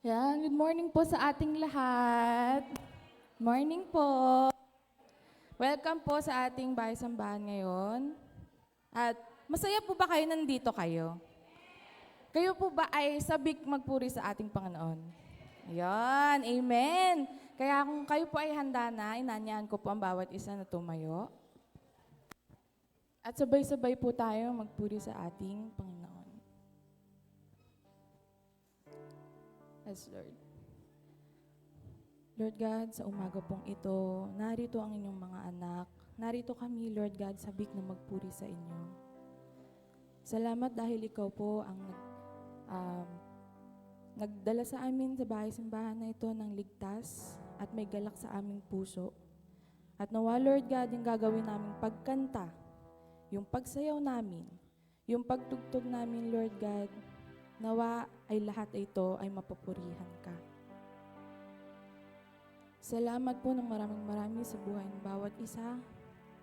Yan, good morning po sa ating lahat. Morning po. Welcome po sa ating bahay sambahan ngayon. At masaya po ba kayo nandito kayo? Kayo po ba ay sabik magpuri sa ating Panginoon? Ayan, amen. Kaya kung kayo po ay handa na, inanyahan ko po ang bawat isa na tumayo. At sabay-sabay po tayo magpuri sa ating Panginoon. Yes, Lord. Lord God, sa umaga pong ito, narito ang inyong mga anak. Narito kami, Lord God, sabik na magpuri sa inyo. Salamat dahil ikaw po ang nagdala sa amin sa bahay-simbahan na ito ng ligtas at may galak sa aming puso. At nawa, Lord God, yung gagawin naming pagkanta, yung pagsayaw namin, yung pagtugtog namin, Lord God, nawa ay lahat ito ay mapupurihan ka. Salamat po ng maraming sa buhay ng bawat isa.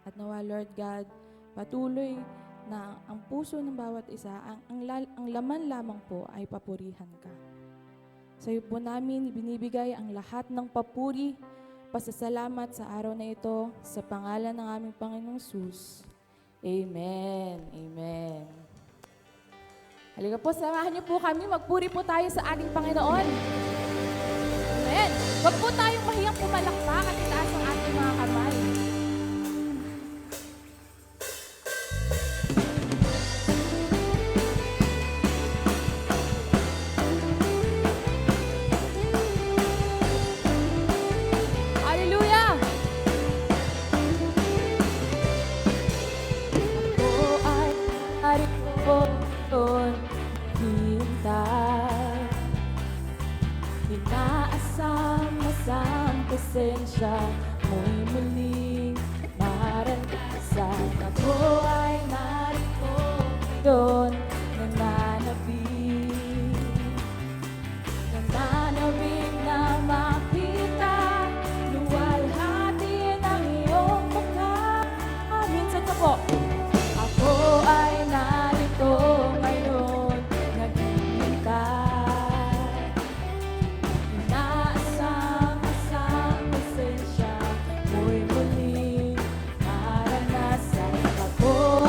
At nawa, Lord God, patuloy na ang puso ng bawat isa, ang laman lamang po ay papurihan ka. Sa iyo po namin ibinibigay ang lahat ng papuri, pasasalamat sa araw na ito, sa pangalan ng aming Panginoong Hesus. Amen. Amen. Halika po, samahan niyo po kami, magpuri po tayo sa ating Panginoon. Amen. Huwag po tayong mahiyang pumalakpak at itaas ang ating mga kamay. Hallelujah! Ako ay narito hintay. Inaasam-asam presensya mo'y muling maranasan. Ako ay narito doon nananabik na makita, luwalhati ng iyong mukha. Minsan ka po. Ako ay narito ngayon, naghihintay. Inaasam-asam presensya mo'y muling maranasan. Ako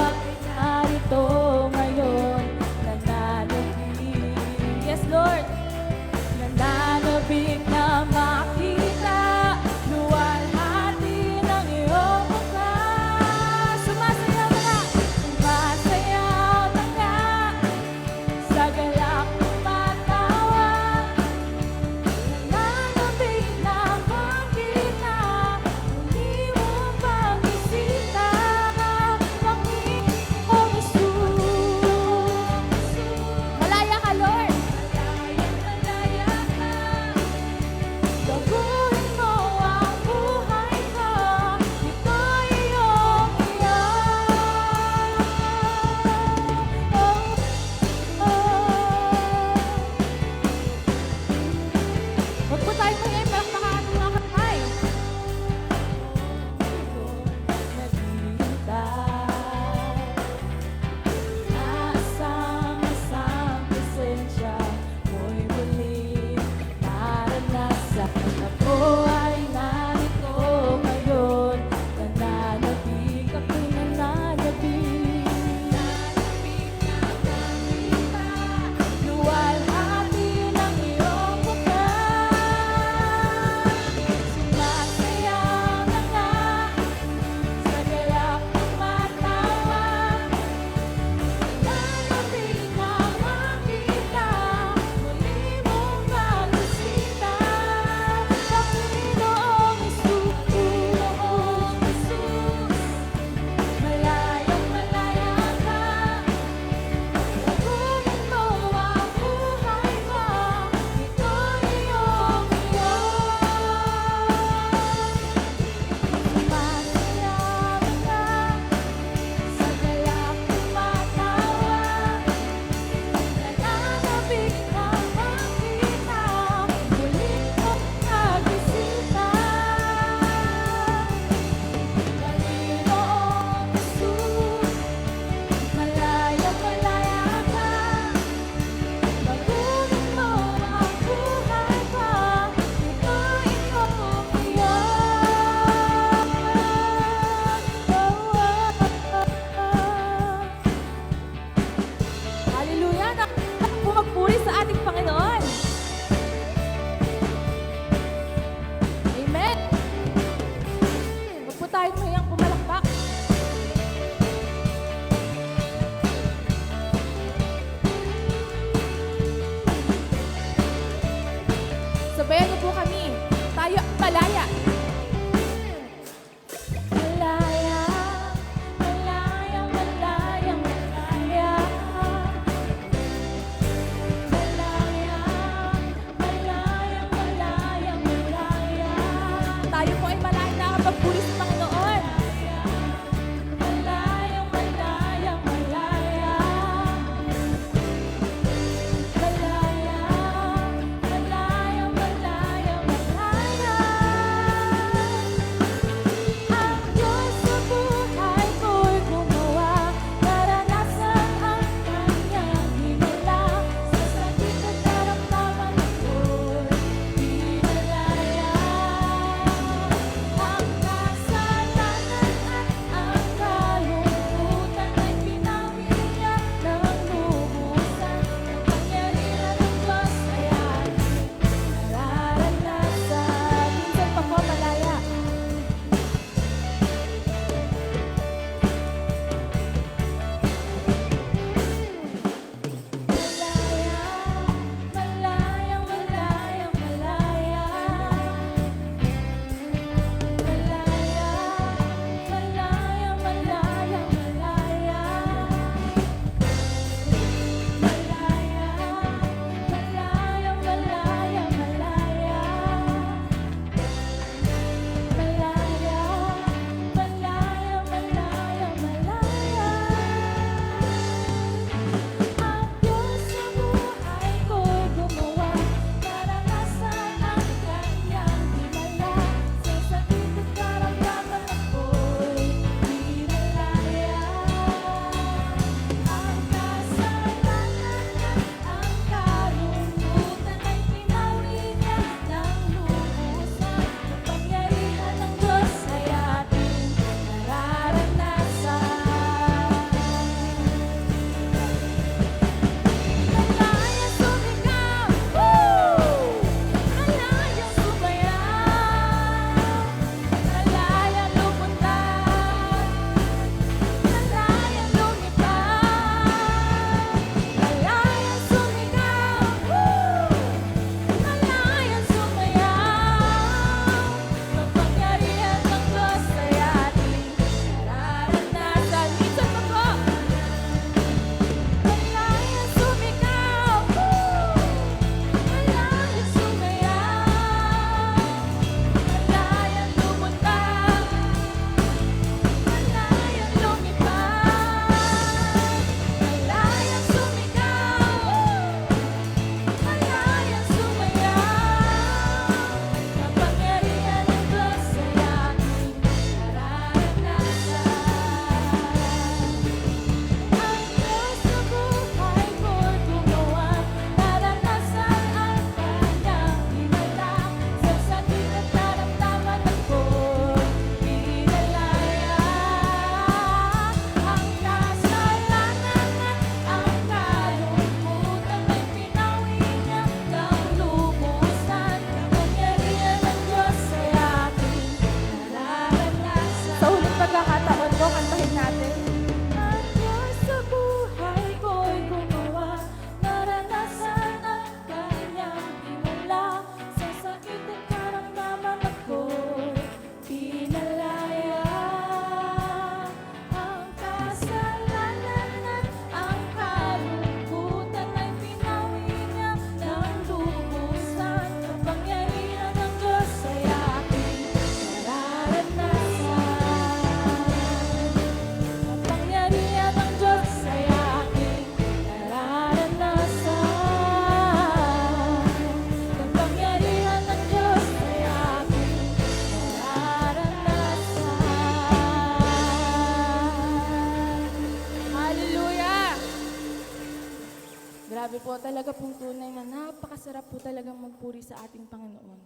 Grabe po, talaga pong tunay na napakasarap po talagang magpuri sa ating Panginoon.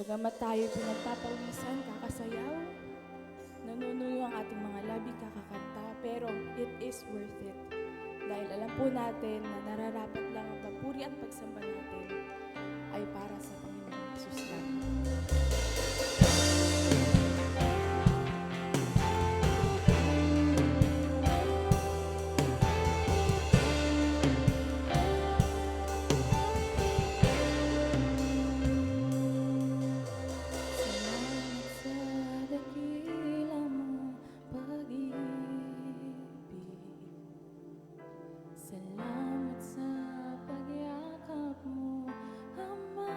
Bagamat tayo pinagpapawisan, kakasayaw, nanunuyo ang ating mga labi, kakakanta, pero it is worth it. Dahil alam po natin na nararapat lang ang papuri at pagsamba natin ay para sa Panginoon Jesus lang. Salamat sa dakila mong pag-ibig. Salamat sa pagyakap mo, Ama.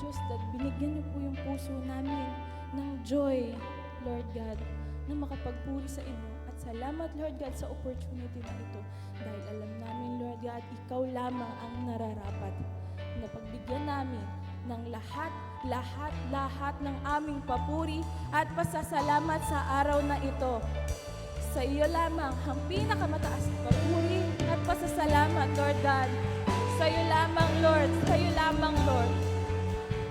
Diyos, that binigyan niyo po yung puso namin ng joy, Lord God, na makapagpuri sa inyo. At salamat, Lord God, sa opportunity na ito. Dahil alam namin, Lord God, ikaw lamang ang nararapat na pagbigyan namin ng lahat ng aming papuri at pasasalamat sa araw na ito. Sa iyo lamang ang pinakamataas na papuri at pasasalamat, Lord God. Sa iyo lamang, Lord. Sa iyo lamang, Lord.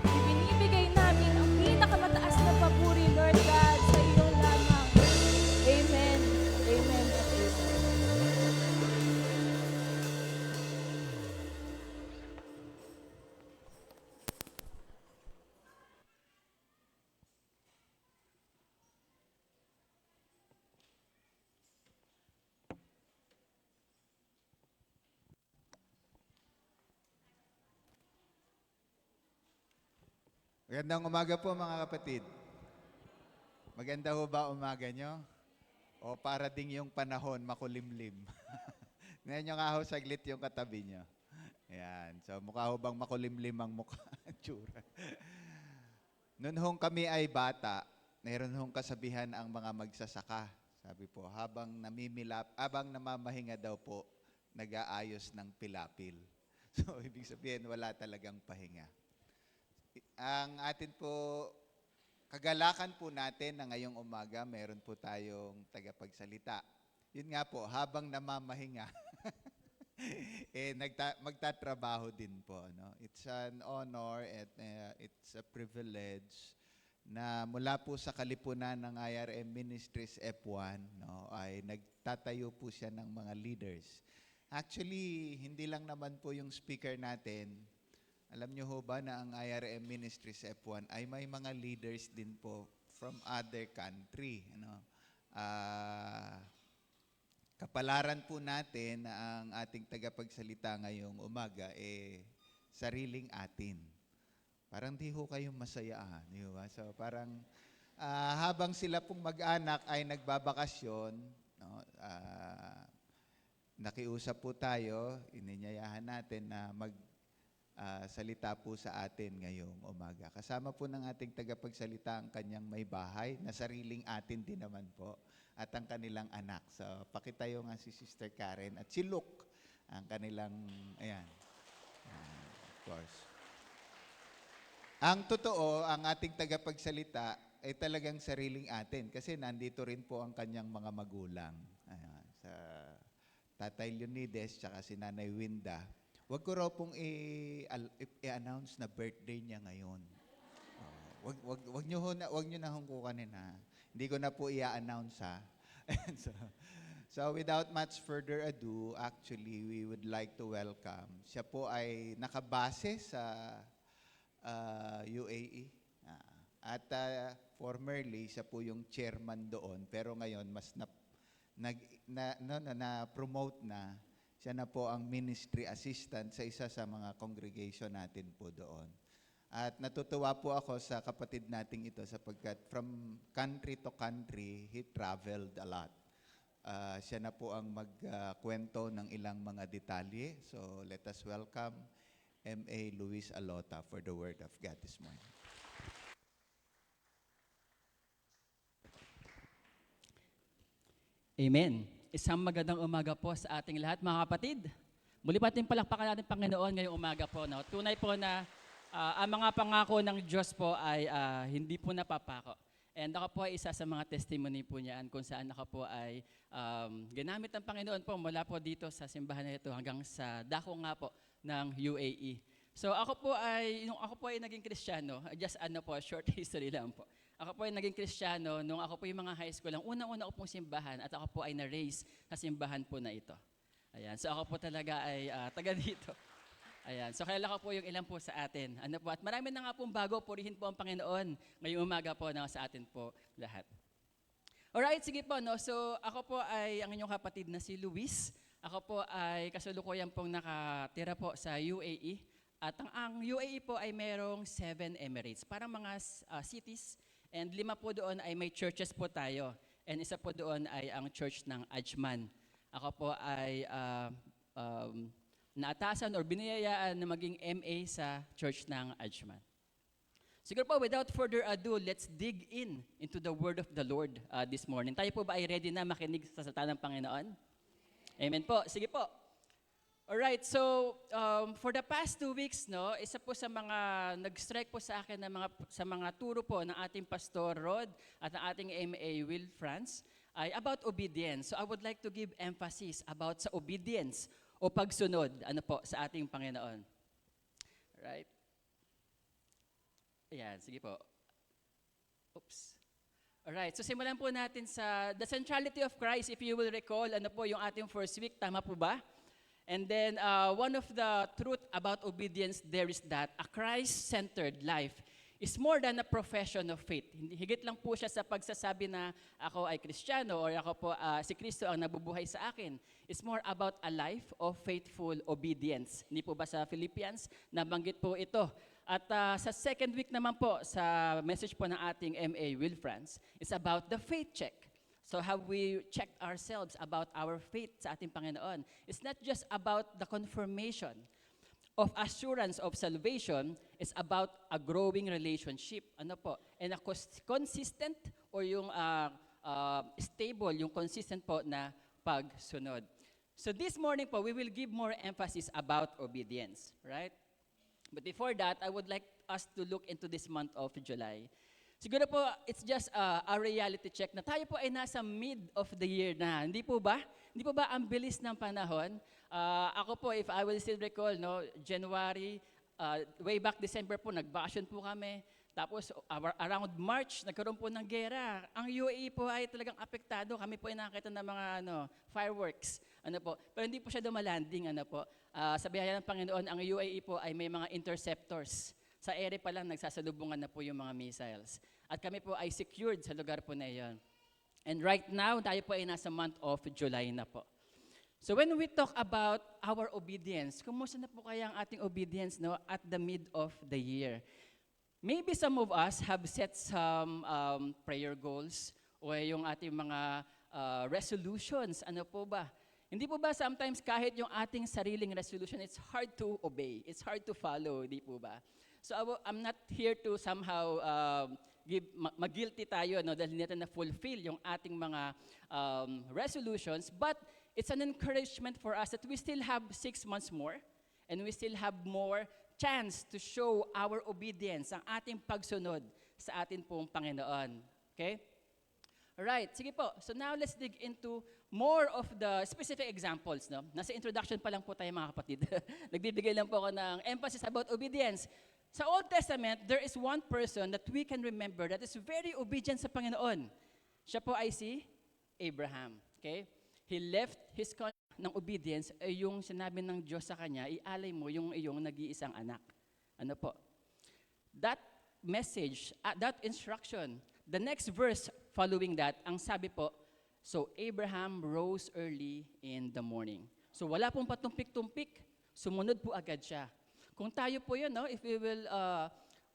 Ibinibigay namin ang pinakamataas na papuri, Lord God. Sa iyo lamang. Amen. Amen at amen. Magandang umaga po mga kapatid. Maganda ho ba umaga nyo? O para ding yung panahon makulimlim? Ngayon nyo nga ho saglit yung katabi nyo. Ayan. So mukha ho bang makulimlim ang mukha? Tsura. Noon hong kami ay bata, mayroon hong kasabihan ang mga magsasaka. Sabi po, habang namamahinga daw po, nag-aayos ng pilapil. So ibig sabihin wala talagang pahinga. Ang atin po, kagalakan po natin na ngayong umaga, meron po tayong tagapagsalita. Yun nga po, habang namamahinga, magtatrabaho din po. No? It's an honor at it's a privilege na mula po sa kalipunan ng IRM Ministries F1, no, ay nagtatayo po siya ng mga leaders. Actually, hindi lang naman po yung speaker natin. Alam niyo ho ba na ang IRM Ministries F1 ay may mga leaders din po from other country. Ano? Kapalaran po natin na ang ating tagapagsalita ngayong umaga sariling atin. Parang di ho kayo masaya. Di ba? So parang habang sila pong mag-anak ay nagbabakasyon, no? Nakiusap po tayo, ininyayahan natin na salita po sa atin ngayong umaga. Kasama po ng ating tagapagsalita ang kanyang may bahay na sariling atin din naman po at ang kanilang anak. So, pakitayo nga si Sister Karen at si Luke, ang kanilang, ayan, of course. Ang totoo, ang ating tagapagsalita ay talagang sariling atin kasi nandito rin po ang kanyang mga magulang. Ayan, sa Tatay Leonides tsaka si Nanay Winda. Huwag ko raw pong i-announce na birthday niya ngayon. Wag niyo na hungkukanin ha. Hindi ko na po i-announce ha. so without much further ado, actually we would like to welcome. Siya po ay nakabase sa UAE. At formerly siya po yung chairman doon, pero ngayon mas na-promote na. Siya na po ang ministry assistant sa isa sa mga congregation natin po doon. At natutuwa po ako sa kapatid nating ito sapagkat from country to country, he traveled a lot. Siya na po ang magkwento ng ilang mga detalye. So let us welcome M.A. Luis Alota for the Word of God this morning. Amen. Isang magandang umaga po sa ating lahat, mga kapatid. Muli pa natin palakpakan natin Panginoon ngayong umaga po. No? Tunay po na ang mga pangako ng Diyos po ay hindi po napapako. And ako po ay isa sa mga testimony po niyan kung saan ako po ay ginamit ng Panginoon po mula po dito sa simbahan na ito hanggang sa dako nga po ng UAE. So nung ako po ay naging Kristiyano, just short history lang po. Ako po ay naging Kristiyano nung ako po yung mga high school lang. Unang-una ko pong simbahan at ako po ay na-raise sa simbahan po na ito. Ayan. So ako po talaga ay taga dito. Ayan. So kilala ko po yung ilan po sa atin. At marami na nga pong bago. Purihin po ang Panginoon ngayong umaga po na sa atin po lahat. Alright, sige po. No? So ako po ay ang inyong kapatid na si Luis. Ako po ay kasalukuyan pong nakatira po sa UAE. At ang UAE po ay merong 7 emirates. Parang mga cities. And 5 po doon ay may churches po tayo. And isa po doon ay ang church ng Ajman. Ako po ay naatasan or biniyayaan na maging MA sa church ng Ajman. Siguro po, without further ado, let's dig into the word of the Lord this morning. Tayo po ba ay ready na makinig sa salita ng Panginoon? Amen po. Sige po. Alright, so for the past 2 weeks, no, isa po sa mga nag-strike po sa akin sa mga turo po ng ating Pastor Rod at ng ating MA Will France ay about obedience. So I would like to give emphasis about sa obedience o pagsunod po sa ating Panginoon. Right? Ayan, sige po. Oops. Alright, so simulan po natin sa the centrality of Christ. If you will recall, ano po yung ating first week, tama po ba? And then one of the truth about obedience there is that a Christ-centered life is more than a profession of faith. Higit lang po siya sa pagsasabi na ako ay Kristiyano or ako po si Kristo ang nabubuhay sa akin. It's more about a life of faithful obedience. Hindi po ba sa Philippians? Nabanggit po ito. At sa second week naman po, sa message po ng ating MA Will France, it's about the faith check. So have we checked ourselves about our faith sa ating Panginoon? It's not just about the confirmation of assurance of salvation, it's about a growing relationship. Ano po? And a consistent or yung stable, yung consistent po na pagsunod. So this morning po, we will give more emphasis about obedience, right? But before that, I would like us to look into this month of July. Siguro po, it's just a reality check na tayo po ay nasa mid of the year na. Hindi po ba? Hindi po ba ang bilis ng panahon? Ako po, if I will still recall, no, January, way back December po, nag-vacation po kami. Tapos around March, nagkaroon po ng gera. Ang UAE po ay talagang apektado. Kami po ay nakakita ng mga fireworks. Pero hindi po siya dumalanding. Sa biyaya ng Panginoon, ang UAE po ay may mga interceptors. Sa ere pa lang, nagsasalubungan na po yung mga missiles. At kami po ay secured sa lugar po na iyon. And right now, tayo po ay nasa month of July na po. So when we talk about our obedience, kumusta na po kaya ang ating obedience at the mid of the year? Maybe some of us have set some prayer goals o yung ating mga resolutions. Ano po ba? Hindi po ba sometimes kahit yung ating sariling resolution, it's hard to obey, it's hard to follow, di po ba? So I'm not here to somehow mag-guilty tayo dahil hindi natin na-fulfill yung ating mga resolutions, but it's an encouragement for us that we still have 6 months more and we still have more chance to show our obedience, ang ating pagsunod sa atin pong Panginoon. Okay? Alright, sige po. So now let's dig into more of the specific examples. Nasa introduction pa lang po tayo mga kapatid. Nagbibigay lang po ako ng emphasis about obedience. Sa Old Testament, there is one person that we can remember that is very obedient sa Panginoon. Siya po ay si Abraham. Okay? He left his country ng obedience ay yung sinabi ng Diyos sa kanya, ialay mo yung iyong nag-iisang anak. Ano po? That message, that instruction, the next verse following that, ang sabi po, so Abraham rose early in the morning. So wala pong patumpik-tumpik, sumunod po agad siya. Kung tayo po yun, if we will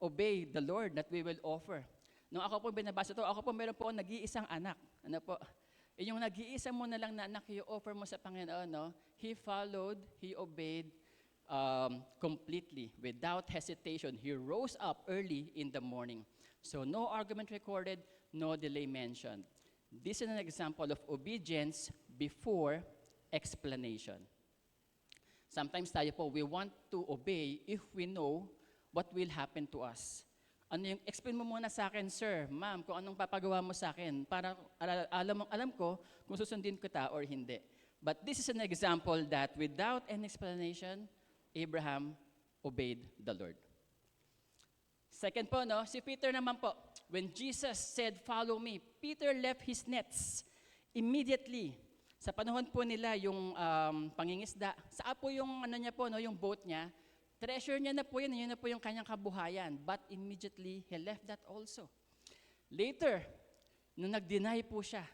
obey the Lord that we will offer. Nung ako po binabasa to, ako po meron po nag-iisang anak. Ano po? Yung nag-iisa mo na lang na anak, i-offer mo sa Panginoon, he followed, he obeyed completely, without hesitation. He rose up early in the morning. So no argument recorded, no delay mentioned. This is an example of obedience before explanation. Sometimes tayo po, we want to obey if we know what will happen to us. Explain mo muna sa akin, sir, ma'am, kung anong papagawa mo sa akin para alam ko kung susundin ko ta or hindi. But this is an example that without any explanation, Abraham obeyed the Lord. Second po, si Peter naman po, when Jesus said, "Follow me," Peter left his nets immediately. Sa panahon po nila, yung pangingisda, saan po yung niya po, yung boat niya, treasure niya na po yun na po yung kanyang kabuhayan. But immediately, he left that also. Later, nung nag-deny po siya,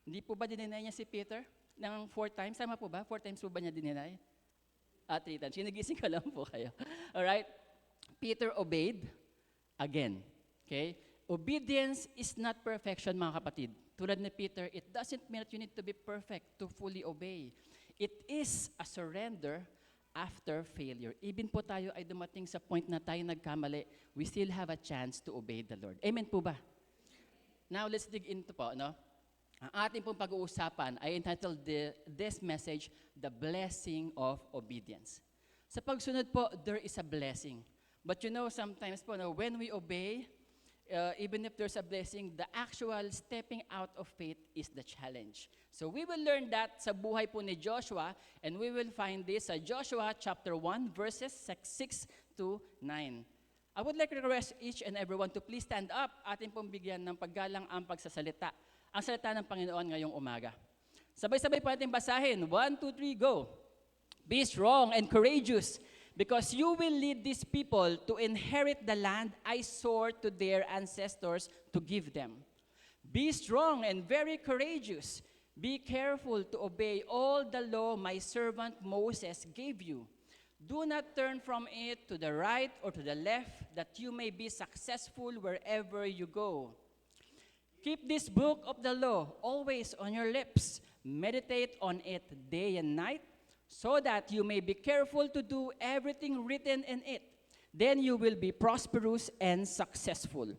hindi po ba dineny niya si Peter ng 4 times? Tama po ba? 4 times po ba niya dineny? 3 times. Sinagising ka lang po kayo. Alright? Peter obeyed again. Okay? Obedience is not perfection, mga kapatid. Tulad ni Peter, it doesn't mean that you need to be perfect to fully obey. It is a surrender, after failure, even po tayo ay dumating sa point na tayo nagkamali, we still have a chance to obey the Lord. Amen po ba? Now, let's dig into po, no? Ang ating pong pag-uusapan ay entitled this message, The Blessing of Obedience. Sa pagsunod po, there is a blessing. But you know, sometimes po, no, when we obey, even if there's a blessing, the actual stepping out of faith is the challenge. So we will learn that sa buhay po ni Joshua, and we will find this sa Joshua chapter 1, verses 6 to 9. I would like to request each and everyone to please stand up. Atin pong bigyan ng paggalang ang pagsasalita. Ang salita ng Panginoon ngayong umaga. Sabay-sabay po natin basahin. 1, 2, 3, go. Be strong and courageous, because you will lead these people to inherit the land I swore to their ancestors to give them. Be strong and very courageous. Be careful to obey all the law my servant Moses gave you. Do not turn from it to the right or to the left, that you may be successful wherever you go. Keep this book of the law always on your lips. Meditate on it day and night, so that you may be careful to do everything written in it. Then you will be prosperous and successful.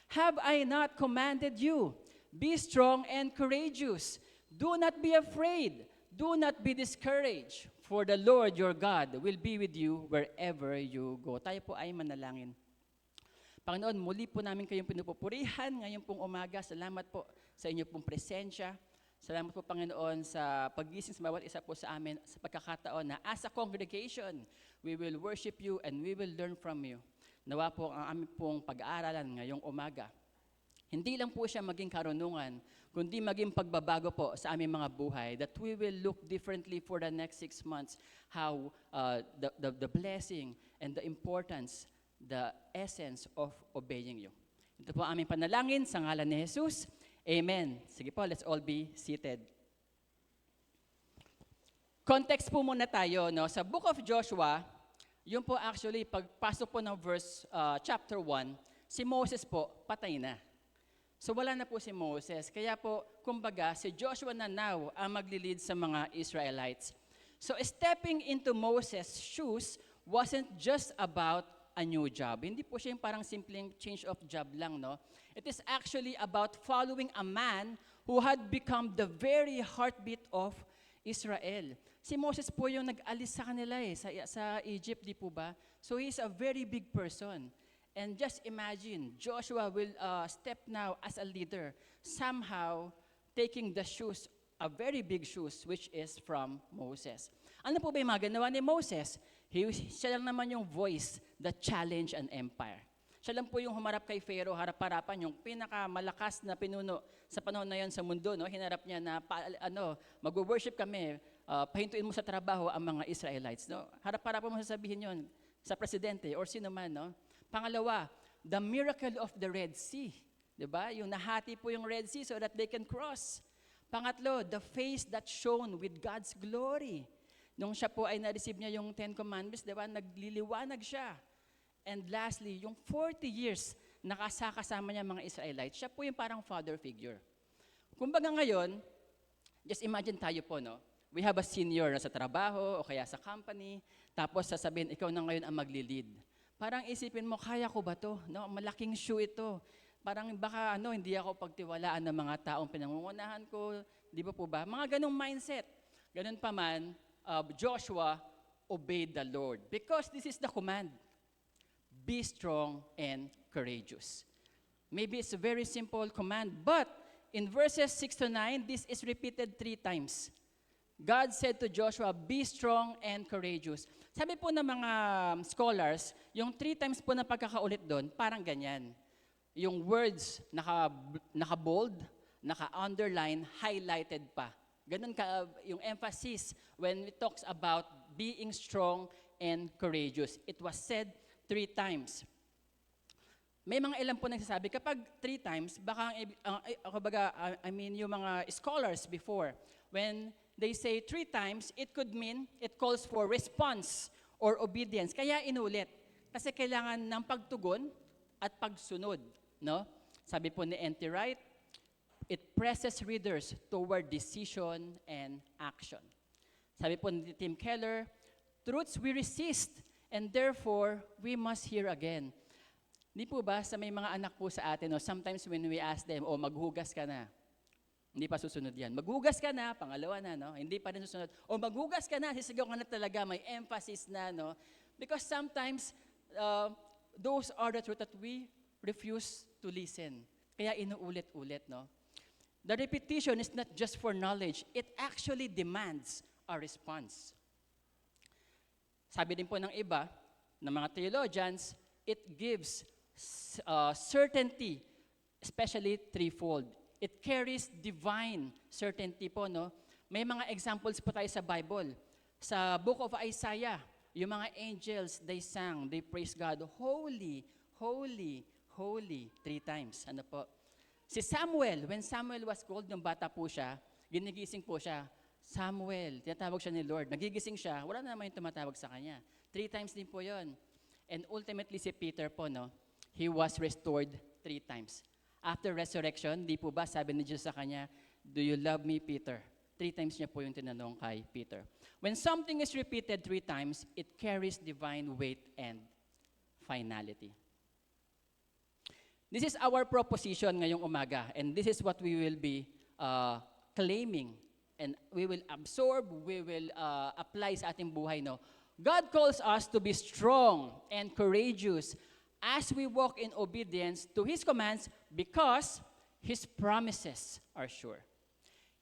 Have I not commanded you? Be strong and courageous. Do not be afraid. Do not be discouraged, for the Lord your God will be with you wherever you go. Tayo po ay manalangin. Panginoon, muli po namin kayong pinupupurihan ngayong pong umaga. Salamat po sa inyo pong presensya. Salamat po, Panginoon, sa paggising sa bawat isa po sa amin sa pagkakataon na as a congregation, we will worship you and we will learn from you. Nawa po ang aming pong pag-aaralan ngayong umaga. Hindi lang po siya maging karunungan, kundi maging pagbabago po sa aming mga buhay, that we will look differently for the next 6 months, how the blessing and the importance, the essence of obeying you. Ito po ang aming panalangin sa ngalan ni Jesus. Amen. Sige po, let's all be seated. Context po muna tayo, no? Sa Book of Joshua, yun po actually, pagpasok po ng verse chapter 1, si Moses po patay na. So wala na po si Moses. Kaya po, kumbaga, si Joshua na now ang maglilid sa mga Israelites. So stepping into Moses' shoes wasn't just about a new job. Hindi po siya yung parang simpleng change of job lang, no? It is actually about following a man who had become the very heartbeat of Israel. Si Moses po yung nag-alis sa kanila sa Egypt, di po ba? So he's a very big person. And just imagine, Joshua will step now as a leader, somehow taking the shoes, a very big shoes, which is from Moses. Ano po ba yung mga ginawa ni Moses? Siya lang naman yung voice that challenge an empire. Siya lang po yung humarap kay Pharaoh, harap-harapan, yung pinakamalakas na pinuno sa panahon na yon sa mundo. No? Hinarap niya na, mag-worship kami, pahintuin mo sa trabaho ang mga Israelites. No? Harap-harapan mo sasabihin yon sa presidente or sino man. No? Pangalawa, the miracle of the Red Sea. Diba? Yung nahati po yung Red Sea so that they can cross. Pangatlo, the face that shone with God's glory. Nung siya po ay na-receive niya yung 10 Commandments, diba? Nagliliwanag siya. And lastly, yung 40 years nakasama niya mga Israelites, siya po yung parang father figure. Kumbaga ngayon, just imagine tayo po, no? We have a senior na sa trabaho o kaya sa company, tapos sasabihin, ikaw na ngayon ang magli-lead. Parang isipin mo, kaya ko ba to? No, malaking shoe ito. Parang baka hindi ako pagtiwalaan ng mga taong pinangungunahan ko. Di ba po ba? Mga ganong mindset. Ganun pa man, Joshua obeyed the Lord. Because this is the command. Be strong and courageous. Maybe it's a very simple command, but in verses 6 to 9, this is repeated 3 times. God said to Joshua, be strong and courageous. Sabi po ng mga scholars, yung 3 times po na pagkakaulit doon, parang ganyan. Yung words naka-bold, naka-underline, highlighted pa. Ganun ka yung emphasis when it talks about being strong and courageous. It was said 3 times. May mga ilan po nagsasabi, kapag 3 times, baka, yung mga scholars before, when they say 3 times, it could mean it calls for response or obedience. Kaya inulit. Kasi kailangan ng pagtugon at pagsunod. No? Sabi po ni N.T. Wright, it presses readers toward decision and action. Sabi po ni Tim Keller, truths we resist, and therefore, we must hear again. Hindi po ba sa may mga anak po sa atin, no, sometimes when we ask them, maghugas ka na, hindi pa susunod yan. Maghugas ka na, pangalawa na, no? Hindi pa rin susunod. Maghugas ka na, sisigaw ka na talaga, may emphasis na, no? Because sometimes, those are the truth that we refuse to listen. Kaya inuulit-ulit, no? The repetition is not just for knowledge. It actually demands a response. Sabi din po ng iba, ng mga theologians, it gives certainty, especially threefold. It carries divine certainty po, no? May mga examples po tayo sa Bible. Sa book of Isaiah, yung mga angels, they sang, they praise God, holy, holy, holy, 3 times. Ano po? Si Samuel, when Samuel was called, nung bata po siya, ginigising po siya, Samuel, tinatawag siya ni Lord, nagigising siya, wala na naman yung tumatawag sa kanya. 3 times din po yon. And ultimately si Peter po, no, he was restored 3 times. After resurrection, di po ba sabi ni Jesus sa kanya, do you love me, Peter? 3 times niya po yung tinanong kay Peter. When something is repeated 3 times, it carries divine weight and finality. This is our proposition ngayong umaga, and this is what we will be claiming, and we will absorb, we will apply sa ating buhay, no? God calls us to be strong and courageous as we walk in obedience to His commands because His promises are sure.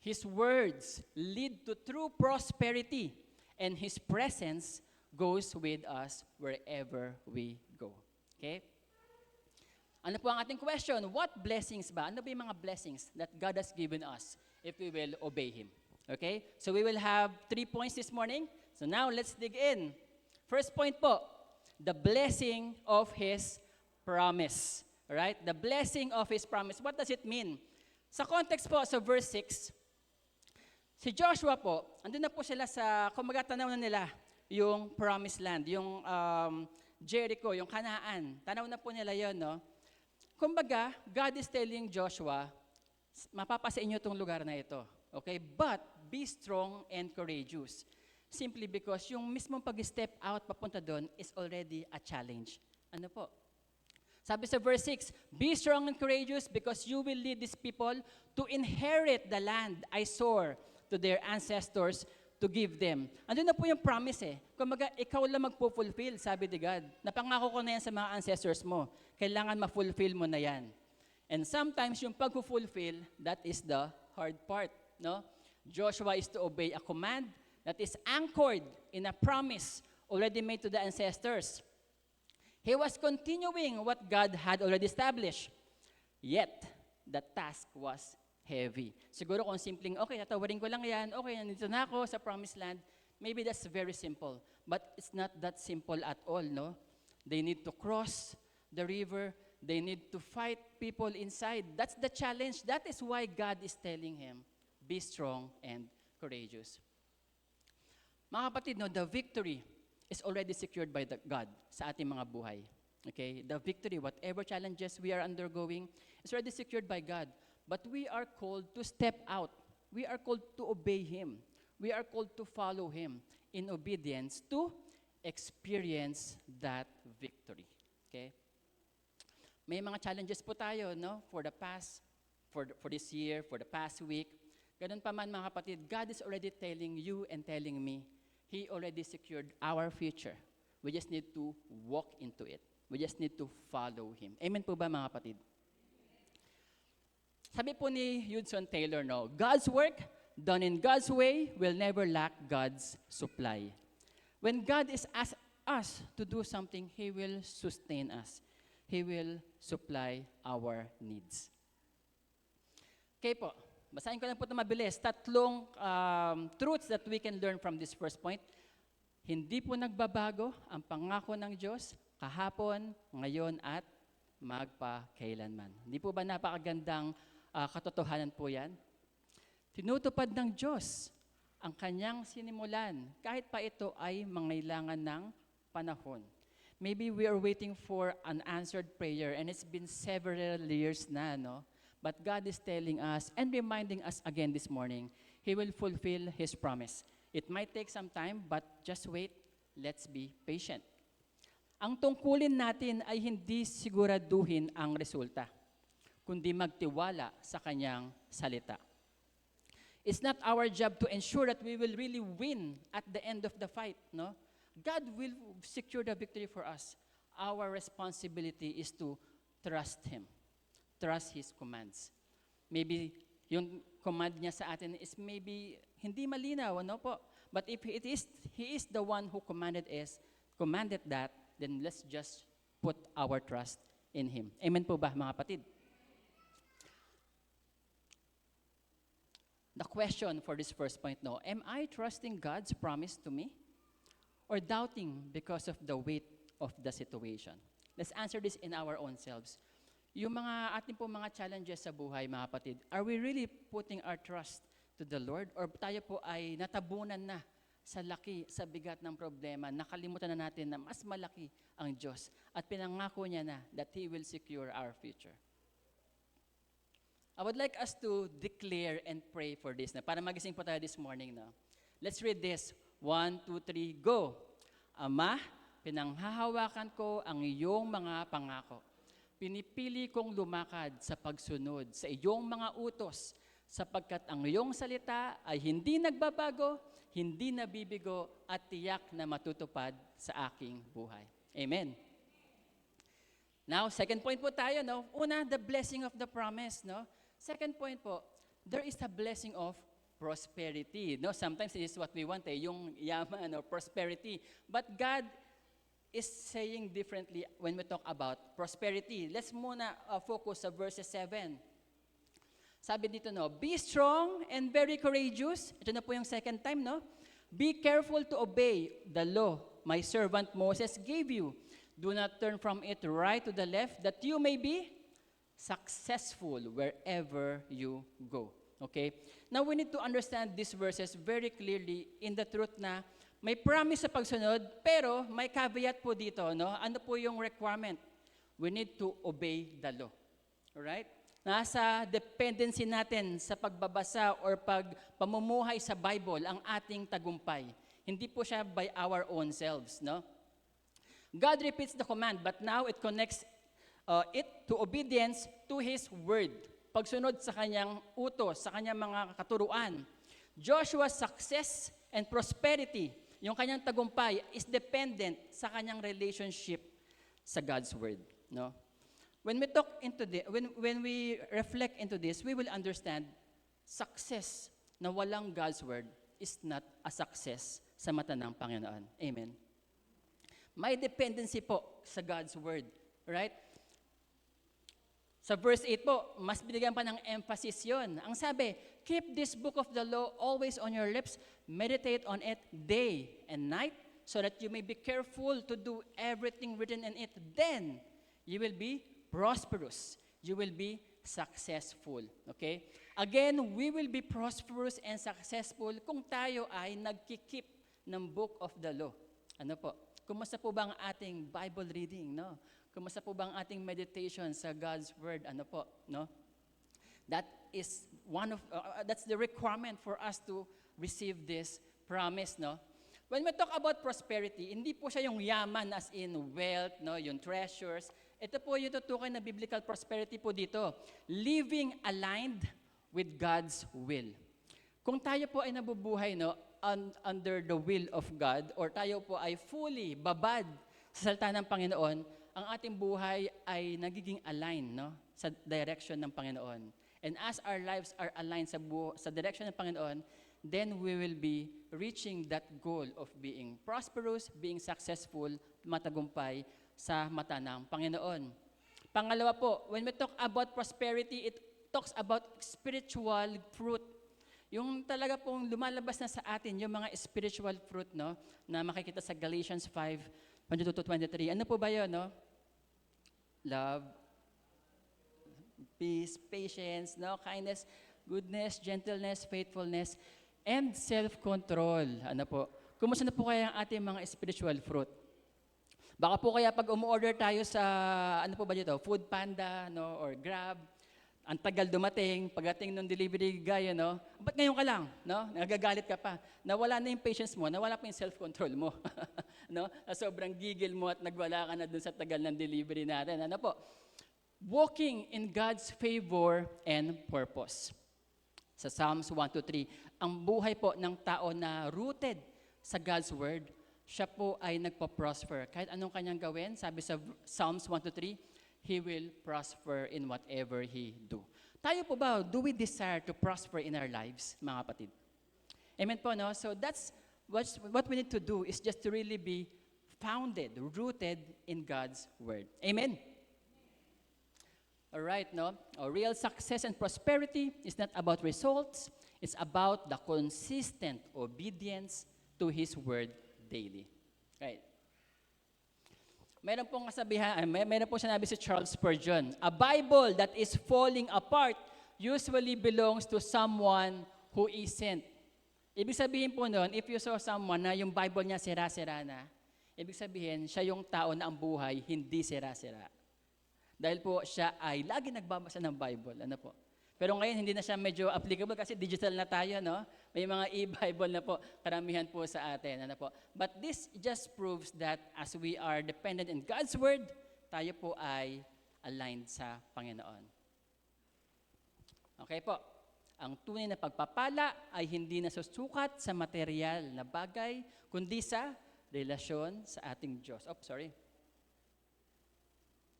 His words lead to true prosperity, and His presence goes with us wherever we go. Okay? Ano po ang ating question? What blessings ba? Ano ba yung mga blessings that God has given us if we will obey Him? Okay? So we will have 3 points this morning. So now let's dig in. First point po, the blessing of His promise. Right? The blessing of His promise. What does it mean? Sa context po, sa verse 6, si Joshua po, andun na po sila sa, kumaga tanaw na nila yung promised land, yung Jericho, yung Kanaan. Tanaw na po nila yon, no? Kumbaga, God is telling Joshua, mapapasa inyo itong lugar na ito. Okay? But, be strong and courageous. Simply because yung mismong pag-step out papunta doon is already a challenge. Ano po? Sabi sa verse 6, be strong and courageous because you will lead these people to inherit the land I swore to their ancestors to give them. Andun na po yung promise eh. Kumaga, ikaw lang magpo-fulfill, sabi ni God. Napangako ko na yan sa mga ancestors mo. Kailangan ma-fulfill mo na yan. And sometimes yung pag-fulfill, that is the hard part. No? Joshua is to obey a command that is anchored in a promise already made to the ancestors. He was continuing what God had already established. Yet, the task was heavy. Siguro kung simpleng, okay, tatawarin ko lang yan, okay, nandito na ako sa promised land, maybe that's very simple. But it's not that simple at all, no? They need to cross the river. They need to fight people inside. That's the challenge. That is why God is telling him, be strong and courageous. Mga kapatid, no, the victory is already secured by God sa ating mga buhay. Okay? The victory, whatever challenges we are undergoing, is already secured by God. But we are called to step out. We are called to obey Him. We are called to follow Him in obedience to experience that victory. Okay? May mga challenges po tayo, no? For this year, for the past week. Ganun pa man mga kapatid, God is already telling you and telling me, He already secured our future. We just need to walk into it. We just need to follow Him. Amen po ba mga kapatid? Sabi po ni Hudson Taylor, no, God's work done in God's way will never lack God's supply. When God is asked us to do something, He will sustain us. He will supply our needs. Okay po. Basahin ko lang po ito mabilis. 3 truths that we can learn from this first point. Hindi po nagbabago ang pangako ng Diyos kahapon, ngayon, at magpakailanman. Hindi po ba napakagandang katotohanan po yan? Tinutupad ng Diyos ang kanyang sinimulan kahit pa ito ay mangailangan ng panahon. Maybe we are waiting for an answered prayer and it's been several years na, no? But God is telling us and reminding us again this morning, He will fulfill His promise. It might take some time, but just wait, let's be patient. Ang tungkulin natin ay hindi siguraduhin ang resulta, kundi magtiwala sa kanyang salita. It's not our job to ensure that we will really win at the end of the fight, no? God will secure the victory for us. Our responsibility is to trust Him, trust His commands. Maybe yung command niya sa atin is maybe hindi malinaw, ano po? But if He is the one who commanded that, then let's just put our trust in Him. Amen po ba, mga kapatid? The question for this first point, no, am I trusting God's promise to me? Or doubting because of the weight of the situation? Let's answer this in our own selves. Yung mga ating po mga challenges sa buhay, mga kapatid, are we really putting our trust to the Lord? Or tayo po ay natabunan na sa laki, sa bigat ng problema, nakalimutan na natin na mas malaki ang Diyos at pinangako niya na that He will secure our future. I would like us to declare and pray for this na para magising po tayo this morning. No? Let's read this. 1, 2, 3, go! Ama, pinanghahawakan ko ang iyong mga pangako. Pinipili kong lumakad sa pagsunod sa iyong mga utos sapagkat ang iyong salita ay hindi nagbabago, hindi nabibigo at tiyak na matutupad sa aking buhay. Amen. Now, second point po tayo, no? Una, the blessing of the promise, no? Second point po, there is a blessing of prosperity, no? Sometimes it is what we want, yung yaman or prosperity. But God is saying differently when we talk about prosperity. Let's muna focus sa verses 7. Sabi dito, no, be strong and very courageous. Ito na po yung second time, no? Be careful to obey the law my servant Moses gave you. Do not turn from it right to the left, that you may be successful wherever you go. Okay? Now, we need to understand these verses very clearly in the truth na may promise sa pagsunod, pero may caveat po dito, no? Ano po yung requirement? We need to obey the law. Alright? Nasa dependency natin sa pagbabasa or pamumuhay sa Bible ang ating tagumpay. Hindi po siya by our own selves, no? God repeats the command, but now it connects it to obedience to His word. Pagsunod sa kanyang utos, sa kanyang mga katuruan. Joshua's success and prosperity, yung kanyang tagumpay, is dependent sa kanyang relationship sa God's word, no? When we talk into when we reflect into this, we will understand success na walang God's word is not a success sa mata ng Panginoon. Amen. May dependency po sa God's word, right? Sa verse 8 po, mas binigyan pa ng emphasis yon. Ang sabi, keep this book of the law always on your lips, meditate on it day and night, so that you may be careful to do everything written in it. Then, you will be prosperous. You will be successful. Okay? Again, we will be prosperous and successful kung tayo ay nagkikip ng book of the law. Ano po? Kumusta po ba ang ating Bible reading, no? Kumusta po ba ang ating meditation sa God's word? Ano po, no? That is that's the requirement for us to receive this promise, no? When we talk about prosperity, hindi po siya yung yaman as in wealth, no, yung treasures. Ito po yung tutukoy na biblical prosperity po dito. Living aligned with God's will. Kung tayo po ay nabubuhay, no, under the will of God, or tayo po ay fully babad sa salita ng Panginoon, ang ating buhay ay nagiging aligned, no, sa direction ng Panginoon. And as our lives are aligned sa direction ng Panginoon, then we will be reaching that goal of being prosperous, being successful, matagumpay sa mata ng Panginoon. Pangalawa po, when we talk about prosperity, it talks about spiritual fruit. Yung talaga pong lumalabas na sa atin, yung mga spiritual fruit, no, na makikita sa Galatians 5:22-23. Ano po ba yun, no? Love, peace, patience, no, kindness, goodness, gentleness, faithfulness, and self-control. Ano po? Kumusta na po kaya ang ating mga spiritual fruit? Baka po kaya pag umu-order tayo sa, ano po ba dito, Food Panda, no, or Grab, Ang tagal dumating, pagdating ng delivery guy, ba't ngayon ka lang? No? Nagagalit ka pa. Nawala na yung patience mo, nawala pa yung self-control mo. No? Sobrang gigil mo at nagwala ka na dun sa tagal ng delivery natin. Ano po? Walking in God's favor and purpose. Sa Psalms 1-3, ang buhay po ng tao na rooted sa God's Word, siya po ay nagpo-prosper. Kahit anong kanyang gawin, sabi sa Psalms 1-3, he will prosper in whatever he do. Tayo po ba, do we desire to prosper in our lives, mga kapatid? Amen po, no? So that's what we need to do is just to really be founded, rooted in God's Word. Amen? All right, no? Real success and prosperity is not about results. It's about the consistent obedience to His Word daily. Right? Meron pong sinabi si Charles Spurgeon, a Bible that is falling apart usually belongs to someone who isn't. Ibig sabihin po noon, if you saw someone na yung Bible niya sira-sira na, ibig sabihin, siya yung tao na ang buhay hindi sira-sira. Dahil po siya ay lagi nagbabasa ng Bible. Ano po? Pero ngayon, hindi na siya medyo applicable kasi digital na tayo, no? May mga e-Bible na po, karamihan po sa atin. Ano po? But this just proves that as we are dependent in God's Word, tayo po ay aligned sa Panginoon. Okay po. Ang tunay na pagpapala ay hindi nasusukat sa material na bagay, kundi sa relasyon sa ating Diyos. Oh, sorry.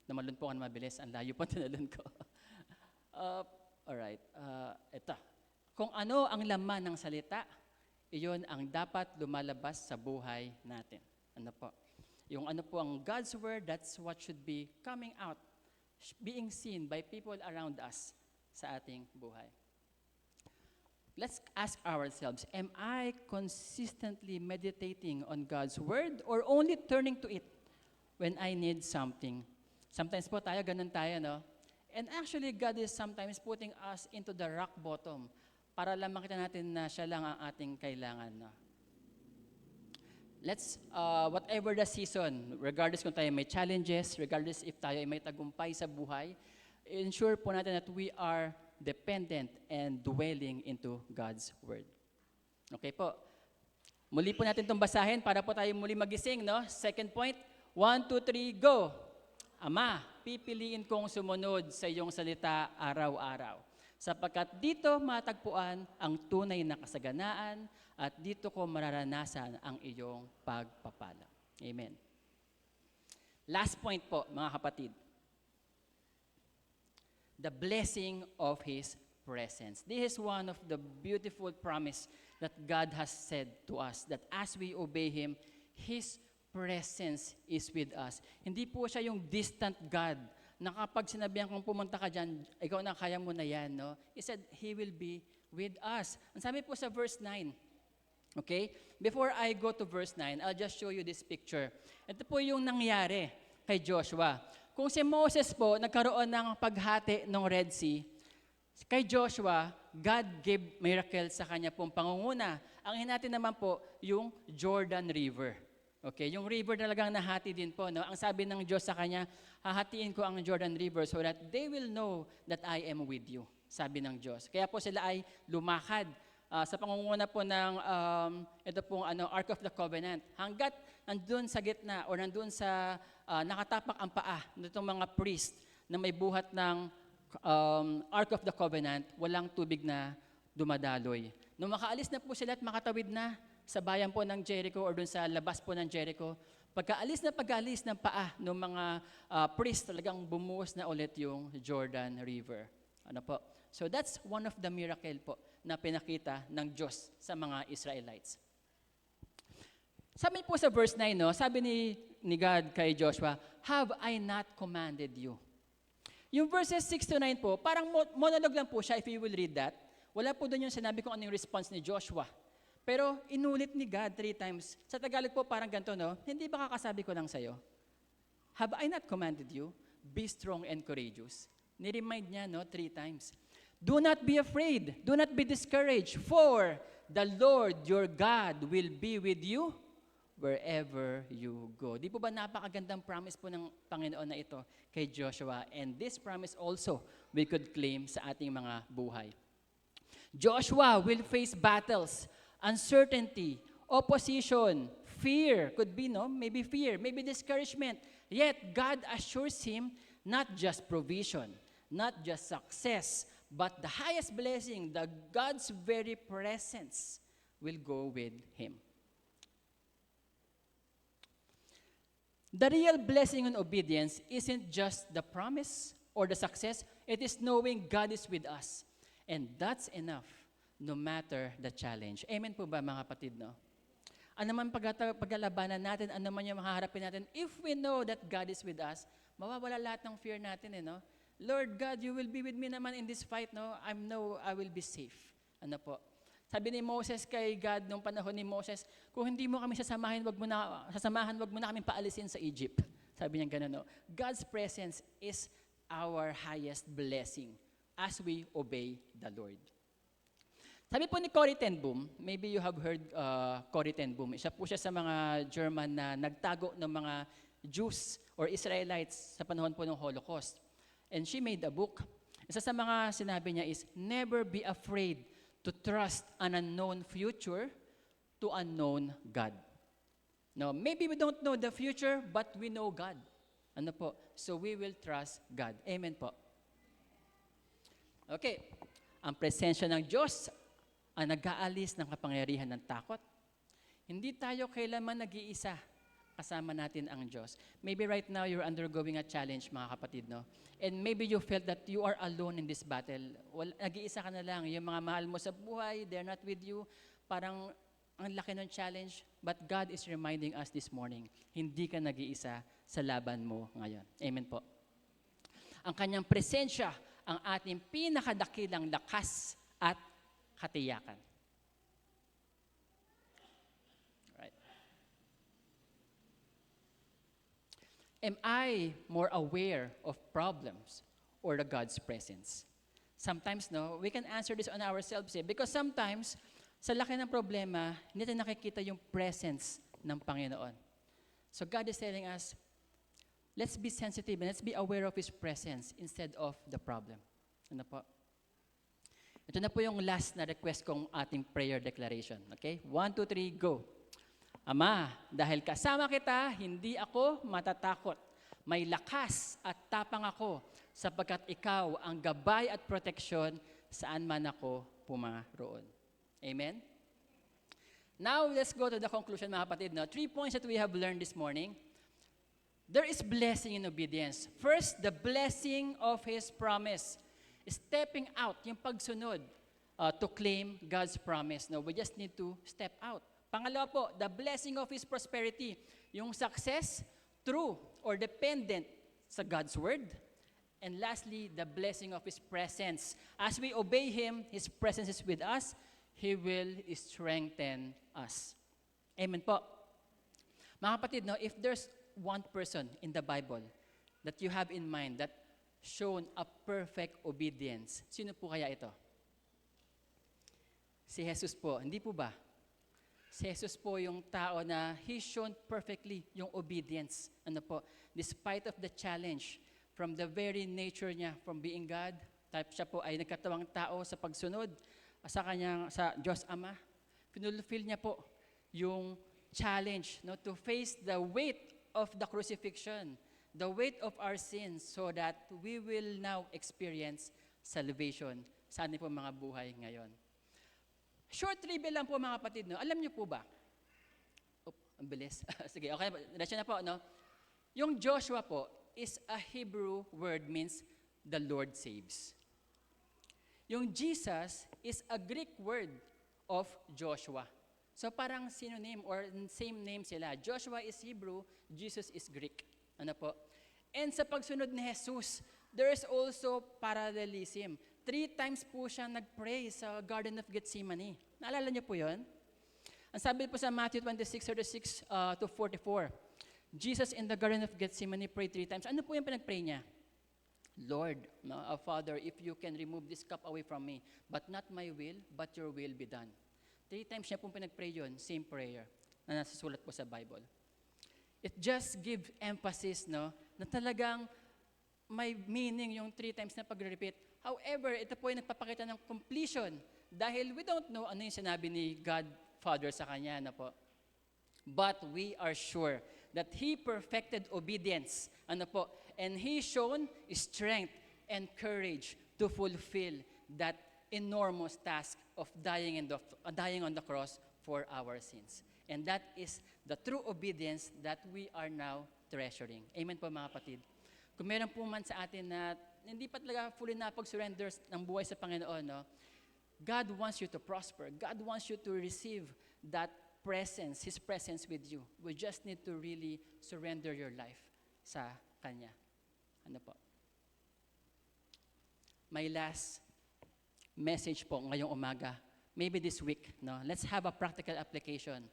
Namalun po ako na mabilis. Ang layo po tinalun ko. Alright. Ito. Kung ano ang laman ng salita, iyon ang dapat lumalabas sa buhay natin. Ano po? Yung ano po ang God's Word, that's what should be coming out, being seen by people around us sa ating buhay. Let's ask ourselves, am I consistently meditating on God's Word or only turning to it when I need something? Sometimes po ganun tayo, no? And actually, God is sometimes putting us into the rock bottom para lang makita natin na siya lang ang ating kailangan. No? Let's, whatever the season, regardless kung tayo may challenges, regardless if tayo ay may tagumpay sa buhay, ensure po natin that we are dependent and dwelling into God's Word. Okay po. Muli po natin itong basahin para po tayo muli magising. No? Second point, 1, 2, 3, go! Ama, pipiliin kong sumunod sa iyong salita araw-araw. Sapagkat dito matagpuan ang tunay na kasaganaan at dito ko mararanasan ang iyong pagpapala. Amen. Last point po, mga kapatid. The blessing of His presence. This is one of the beautiful promise that God has said to us, that as we obey Him, His presence is with us. Hindi po siya yung distant God na kapag sinabihan kong pumunta ka dyan, ikaw na kaya mo na yan, no? He said, He will be with us. Ang sabi po sa verse 9, okay? Before I go to verse 9, I'll just show you this picture. Ito po yung nangyari kay Joshua. Kung si Moses po nagkaroon ng paghati ng Red Sea, kay Joshua, God gave miracle sa kanya pong pangunguna. Ang hinati naman po, yung Jordan River. Okay, yung river talagang nahati din po. No? Ang sabi ng Diyos sa kanya, hahatiin ko ang Jordan River so that they will know that I am with you. Sabi ng Diyos. Kaya po sila ay lumakad sa pangunguna po ng ito pong Ark of the Covenant. Hanggat nandun sa gitna o nandun sa nakatapak ang paa nitong mga priest na may buhat ng Ark of the Covenant, walang tubig na dumadaloy. Nung makaalis na po sila at makatawid na sa bayan po ng Jericho or dun sa labas po ng Jericho, pagkaalis ng paa ng mga priest, talagang bumuhos na ulit yung Jordan River. Ano po? So that's one of the miracle po na pinakita ng Diyos sa mga Israelites. Sabi po sa verse 9, no, sabi ni God kay Joshua, have I not commanded you? Yung verses 6 to 9 po, parang monologue lang po siya if you will read that. Wala po doon yung sinabi kung ano yung response ni Joshua. Pero inulit ni God 3 times. Sa Tagalog po parang ganito, no? Hindi ba kakasabi ko lang sa'yo? Have I not commanded you? Be strong and courageous. Ni-remind niya, no? 3 times. Do not be afraid. Do not be discouraged. For the Lord your God will be with you wherever you go. Di po ba napakagandang promise po ng Panginoon na ito kay Joshua? And this promise also we could claim sa ating mga buhay. Joshua will face battles, uncertainty, opposition, fear, could be, no? Maybe fear, maybe discouragement. Yet, God assures him not just provision, not just success, but the highest blessing, God's very presence will go with him. The real blessing in obedience isn't just the promise or the success, it is knowing God is with us. And that's enough, no matter the challenge. Amen po ba mga kapatid, no? Ano man paglalabanan natin, ano man yung makaharapin natin, if we know that God is with us, mawawala lahat ng fear natin, no? Lord God, you will be with me naman in this fight, no? I know I will be safe. Ano po? Sabi ni Moses kay God nung panahon ni Moses, kung hindi mo kami sasamahan, wag mo na kami paalisin sa Egypt. Sabi niya gano'n, no? God's presence is our highest blessing as we obey the Lord. Sabi po ni Corrie ten Boom, maybe you have heard Corrie ten Boom. Isa po siya sa mga German na nagtago ng mga Jews or Israelites sa panahon po ng Holocaust. And she made a book. Isa sa mga sinabi niya is, never be afraid to trust an unknown future to unknown God. No, maybe we don't know the future, but we know God. Ano po? So we will trust God. Amen po. Okay. Ang presensya ng Diyos ang nag-aalis ng kapangyarihan ng takot. Hindi tayo kailanman nag-iisa. Kasama natin ang Diyos. Maybe right now you're undergoing a challenge, mga kapatid, no? And maybe you felt that you are alone in this battle. Nag-iisa ka na lang. Yung mga mahal mo sa buhay, they're not with you. Parang ang laki ng challenge. But God is reminding us this morning, hindi ka nag-iisa sa laban mo ngayon. Amen po. Ang kanyang presensya, ang ating pinakadakilang lakas at katiyakan. Am I more aware of problems or the God's presence? Sometimes, no, we can answer this on ourselves because sometimes, sa laki ng problema, hindi natin nakikita yung presence ng Panginoon. So God is telling us, let's be sensitive and let's be aware of His presence instead of the problem. Ano po? Ito na po yung last na request kong ating prayer declaration. Okay? 1, 2, 3, go. Ama, dahil kasama kita, hindi ako matatakot. May lakas at tapang ako sapagkat ikaw ang gabay at proteksyon saan man ako pumaroon. Amen? Now, let's go to the conclusion, mga kapatid. No? 3 points that we have learned this morning. There is blessing in obedience. First, the blessing of His promise. Stepping out, yung pagsunod to claim God's promise. No? We just need to step out. Pangalawa po, the blessing of His prosperity. Yung success, true or dependent sa God's word. And lastly, the blessing of His presence. As we obey Him, His presence is with us. He will strengthen us. Amen po. Mga kapatid, no, if there's one person in the Bible that you have in mind that shown a perfect obedience, sino po kaya ito? Si Jesus po, hindi po ba? Si Jesus po yung tao na He's shown perfectly yung obedience. Ano po? Despite of the challenge, from the very nature niya, from being God, siya po ay nagkatawang tao sa pagsunod sa Diyos Ama. Pinulfill niya po yung challenge, no, to face the weight of the crucifixion, the weight of our sins, so that we will now experience salvation sa ating po mga buhay ngayon. Short trivia lang po mga kapatid, no? Alam niyo po ba? Ang bilis. Sige, okay, diretso na po, no? Yung Joshua po is a Hebrew word, means the Lord saves. Yung Jesus is a Greek word of Joshua. So parang synonym or same name sila. Joshua is Hebrew, Jesus is Greek. Ano po? And sa pagsunod ni Jesus, there is also parallelism. 3 times po siya nag-pray sa Garden of Gethsemane. Naalala niyo po yun? Ang sabi po sa Matthew 26:36 to 44, Jesus in the Garden of Gethsemane prayed 3 times. Ano po yung pinag-pray niya? Lord, Father, if you can remove this cup away from me, but not my will, but your will be done. 3 times niya pong pinag-pray yun, same prayer. na nasusulat po sa Bible. It just gives emphasis, no, na talagang may meaning yung 3 times na pag-repeat. However, ito po ay nagpapakita ng completion dahil we don't know ano yung sinabi ni God Father sa kanya, na po. But we are sure that He perfected obedience, ano po, and He shown strength and courage to fulfill that enormous task of dying on the cross for our sins. And that is the true obedience that we are now treasuring. Amen po mga kapatid. Kung meron po man sa atin na hindi pa talaga fully napag-surrender ng buhay sa Panginoon, no? God wants you to prosper. God wants you to receive that presence, His presence with you. We just need to really surrender your life sa Kanya. Ano po? My last message po ngayong umaga, maybe this week, no? Let's have a practical application.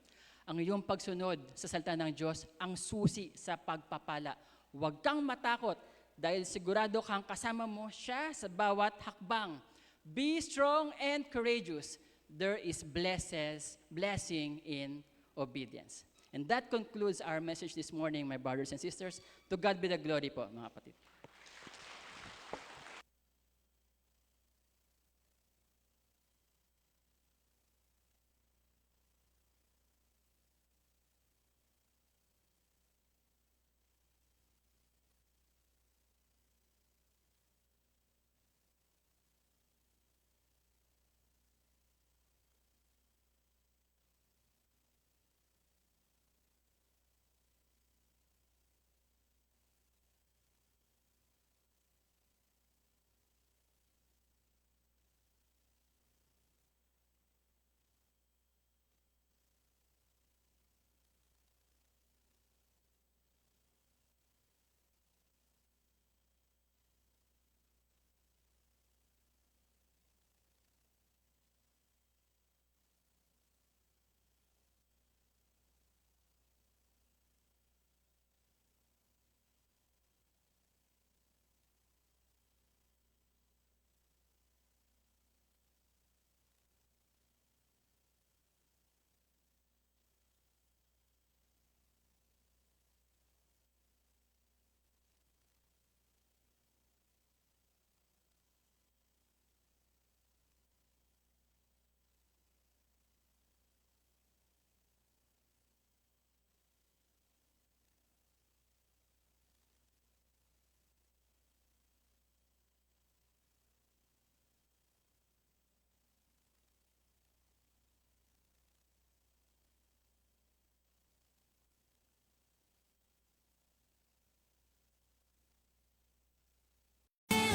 Ang iyong pagsunod sa salita ng Diyos, ang susi sa pagpapala. Huwag kang matakot dahil sigurado kang kasama mo siya sa bawat hakbang. Be strong and courageous. There is blessing in obedience. And that concludes our message this morning, my brothers and sisters. To God be the glory po, mga kapatid.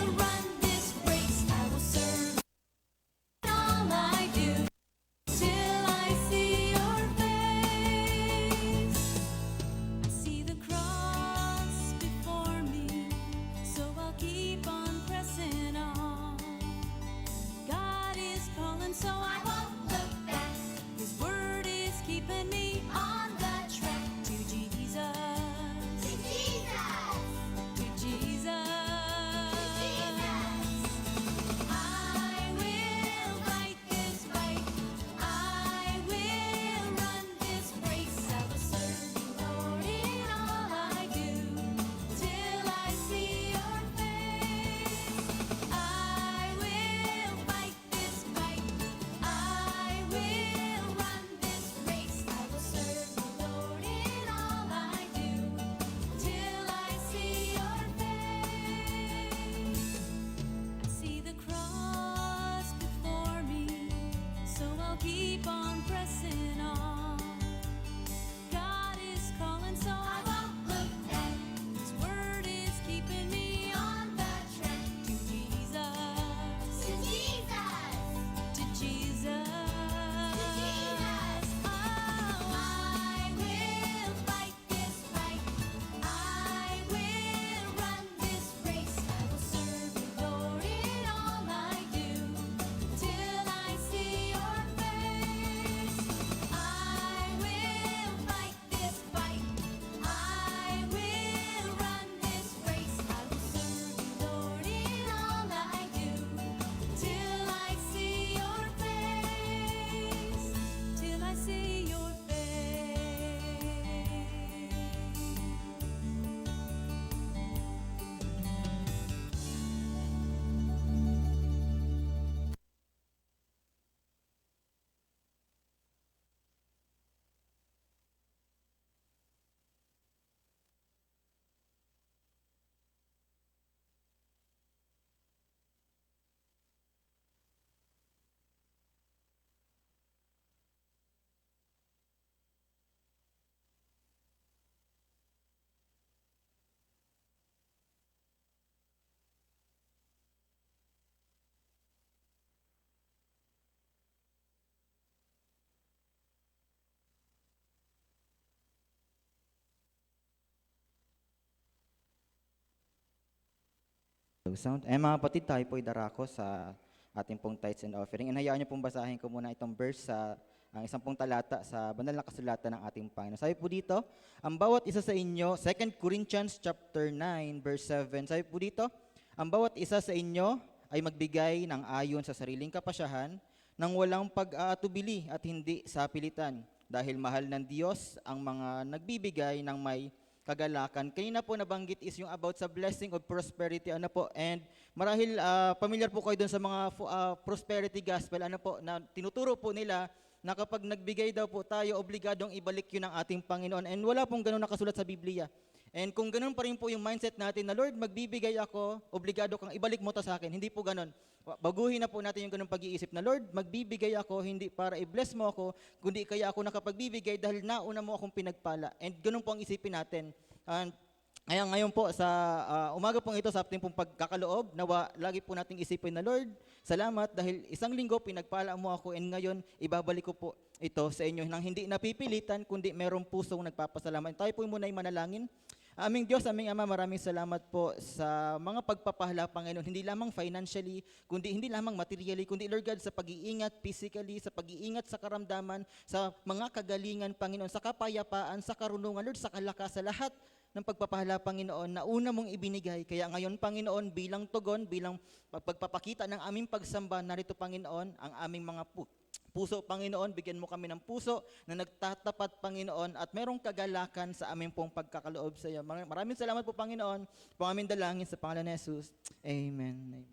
Run this race, I will serve all I do till I see your face. I see the cross before me, so I'll keep on pressing on. God is calling, so I won't look back. His word is keeping me on the track to Jesus. To Jesus. To Jesus. I will fight this fight. I will run this race. I will serve you, Lord, in all I do till I see your face. I will fight this fight. I will run this race. I will serve you, Lord, in all I do till I see your face. I see the cross before me, so I'll keep on pressing on. God is calling, so I won't look back. His word is keeping me on the track to Jesus. To Jesus. To Jesus. To Jesus. Oh, I will fight this fight. I will run this race. I will serve you, Lord, in all I do till I see your face. Sound. Mga kapatid, tayo po idarako sa ating pong tithes and offering. And hayaan niyo pong basahin ko muna itong verse sa ang isang pong talata sa banal na kasulatan ng ating Panginoon. Sabi po dito, ang bawat isa sa inyo, 2 Corinthians chapter 9 verse 7. Sabi po dito, ang bawat isa sa inyo ay magbigay ng ayon sa sariling kapasyahan nang walang pag-aatubili at hindi sa pilitan. Dahil mahal ng Diyos ang mga nagbibigay ng may kagalakan. Kanina po nabanggit is yung about sa blessing of prosperity, ano po, and marahil familiar po kayo dun sa mga prosperity gospel, ano po, na tinuturo po nila na kapag nagbigay daw po tayo, obligadong ibalik yun ng ating Panginoon. And wala pong ganun nakasulat sa Biblia. And kung ganun pa rin po yung mindset natin na, Lord, magbibigay ako, obligado kang ibalik mo to sa akin. Hindi po ganun. Baguhin na po natin yung ganung pag-iisip na, Lord, magbibigay ako, hindi para i-bless mo ako, kundi kaya ako nakapagbibigay dahil nauna mo akong pinagpala. And ganun po ang isipin natin. And kaya ngayon po sa umaga pong ito sa ating pong pagkakaloob, nawa lagi po nating isipin na, Lord, salamat dahil isang linggo pinagpala mo ako and ngayon ibabalik ko po ito sa inyo nang hindi napipilitan kundi merong pusong nagpapasalamat. Tayo po muna ay manalangin. Aming Diyos, aming Ama, maraming salamat po sa mga pagpapahala, Panginoon, hindi lamang financially, kundi hindi lamang materially, kundi, Lord God, sa pag-iingat physically, sa pag-iingat sa karamdaman, sa mga kagalingan, Panginoon, sa kapayapaan, sa karunungan, Lord, sa kalakasan, lahat ng pagpapahala, Panginoon, na una mong ibinigay. Kaya ngayon, Panginoon, bilang tugon, bilang pagpapakita ng aming pagsamba, narito, Panginoon, ang aming mga puso, Panginoon, bigyan mo kami ng puso na nagtatapat, Panginoon, at merong kagalakan sa aming pong pagkakaloob sa iyo. Maraming salamat po, Panginoon, po aming dalangin sa pangalan ni Jesus. Amen.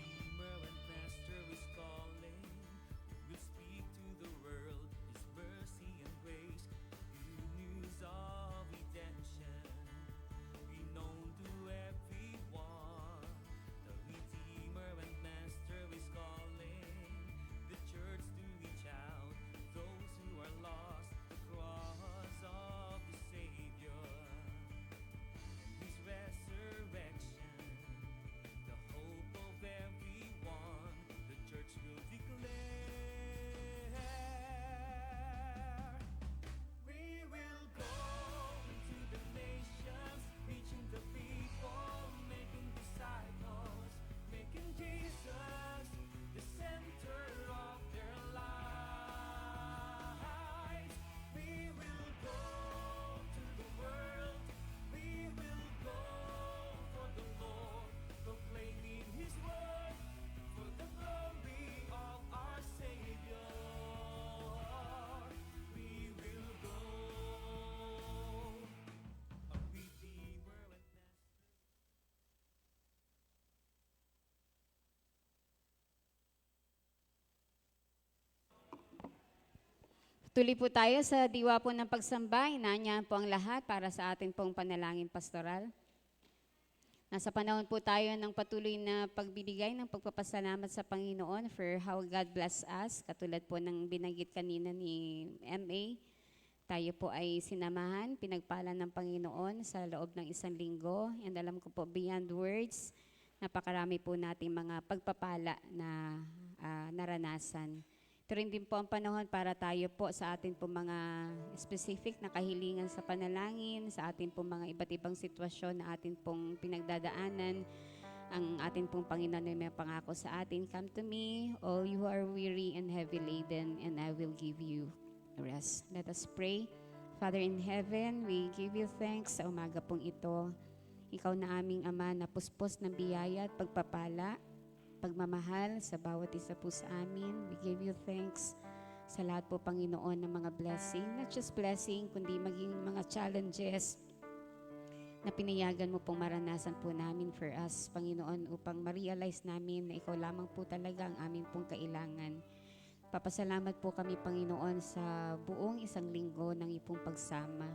Redeemer and Master is calling. Will speak to the world His mercy and grace. Good news of redemption, be known to everyone. The Redeemer and Master is calling the church to reach out those who are lost. The cross of the Savior and His resurrection, the hope of everyone, the church will declare. We will go to the nations, reaching the people, making disciples, making Jesus the center of their lives. We will go to the world, we will go for the Lord, proclaiming His word for the glory of our Savior. We will go, a Redeemer and Master. Tuloy po tayo sa diwa po ng pagsamba. Inaanyahan po ang lahat para sa ating pong panalangin pastoral. Nasa panahon po tayo ng patuloy na pagbibigay ng pagpapasalamat sa Panginoon for how God bless us. Katulad po ng binanggit kanina ni M.A., tayo po ay sinamahan, pinagpala ng Panginoon sa loob ng isang linggo. And alam ko po, beyond words, napakarami po nating mga pagpapala na naranasan. Ito rin din po ang panahon para tayo po sa atin po mga specific na kahilingan sa panalangin, sa atin po mga iba't ibang sitwasyon na atin pong pinagdadaanan. Ang atin pong Panginoon ay may pangako sa atin, "Come to me, all you who are weary and heavy laden, and I will give you rest." Let us pray. Father in heaven, we give you thanks sa umaga pong ito. Ikaw na aming Ama na puspos ng biyaya at pagpapala, pagmamahal sa bawat isa po sa amin. We give you thanks sa lahat po, Panginoon, ng mga blessing. Not just blessing, kundi maging mga challenges na pinayagan mo pong maranasan po namin for us, Panginoon, upang ma-realize namin na ikaw lamang po talaga ang aming pong kailangan. Papasalamat po kami, Panginoon, sa buong isang linggo ng ipong pagsama.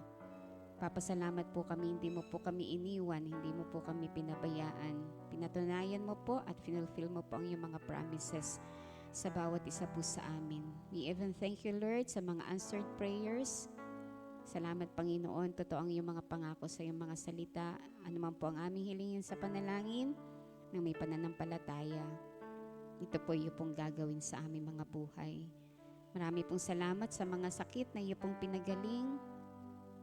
Papasalamat po kami, hindi mo po kami iniwan, hindi mo po kami pinabayaan. Pinatunayan mo po at finulfill mo po ang iyong mga promises sa bawat isa po sa amin. We even thank you, Lord, sa mga answered prayers. Salamat, Panginoon, totoo ang iyong mga pangako sa iyong mga salita. Ano man po ang aming hilingin sa panalangin, nang may pananampalataya. ito po iyo pong gagawin sa aming mga buhay. Marami pong salamat sa mga sakit na iyo pong pinagaling.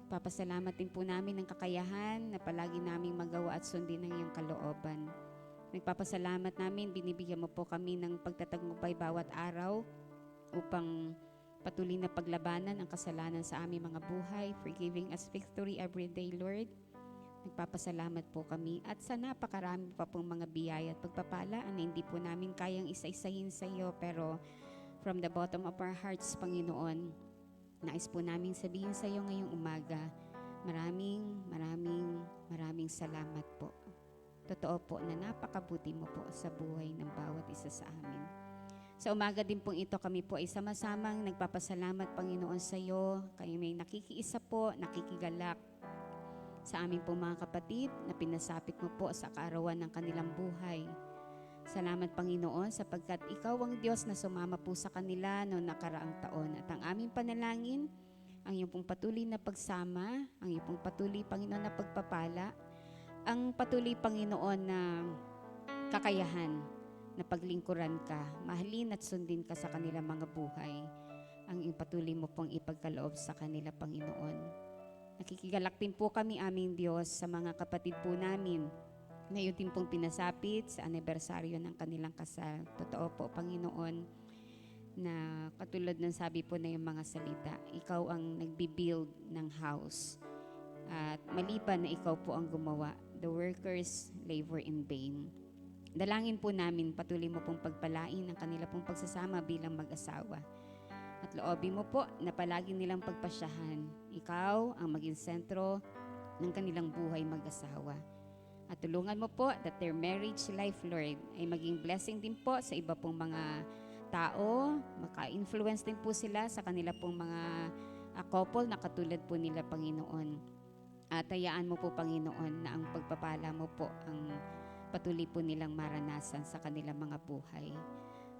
Papasalamat din po namin ng kakayahan na palagi naming magawa at sundin ang iyong kalooban. Nagpapasalamat namin, binibigyan mo po kami ng pagtatagumpay bawat araw upang patuloy na paglabanan ang kasalanan sa aming mga buhay, forgiving us victory every day, Lord. Nagpapasalamat po kami at sa napakarami pa pong mga biyaya at pagpapala na hindi po namin kayang isa-isahin sa iyo, pero from the bottom of our hearts, Panginoon, nais po namin sabihin sa iyo ngayong umaga, maraming salamat po. Totoo po na napakabuti mo po sa buhay ng bawat isa sa amin. Sa umaga din pong ito, kami po ay sama-samang nagpapasalamat, Panginoon, sa iyo. Kayo may nakikiisa po, nakikigalak sa aming pong mga kapatid na pinasapit mo po sa kaarawan ng kanilang buhay. Salamat, Panginoon, sapagkat ikaw ang Diyos na sumama po sa kanila noong nakaraang taon. At ang aming panalangin, ang iyong pong patuloy na pagsama, ang iyong pong patuloy, Panginoon, na pagpapala, ang patuloy, Panginoon, na kakayahan na paglingkuran ka, mahalin at sundin ka sa kanilang mga buhay. Ang iyong patuloy mo pong ipagkaloob sa kanila, Panginoon. Nakikigalak din po kami, aming Diyos, sa mga kapatid po namin na yun din pong pinasapit sa anibersaryo ng kanilang kasal. Totoo po, Panginoon, na katulad ng sabi po na yung mga salita, ikaw ang nagbibuild ng house. At maliban na ikaw po ang gumawa, the workers labor in vain. Dalangin po namin, patuloy mo pong pagpalain ang kanila pong pagsasama bilang mag-asawa. At loobin mo po na palagi nilang pagpasyahan, ikaw ang maging sentro ng kanilang buhay mag-asawa. At tulungan mo po that their marriage life, Lord, ay maging blessing din po sa iba pong mga tao. Maka-influence din po sila sa kanila pong mga couple na katulad po nila, Panginoon. At hayaan mo po, Panginoon, na ang pagpapala mo po ang patuloy po nilang maranasan sa kanilang mga buhay.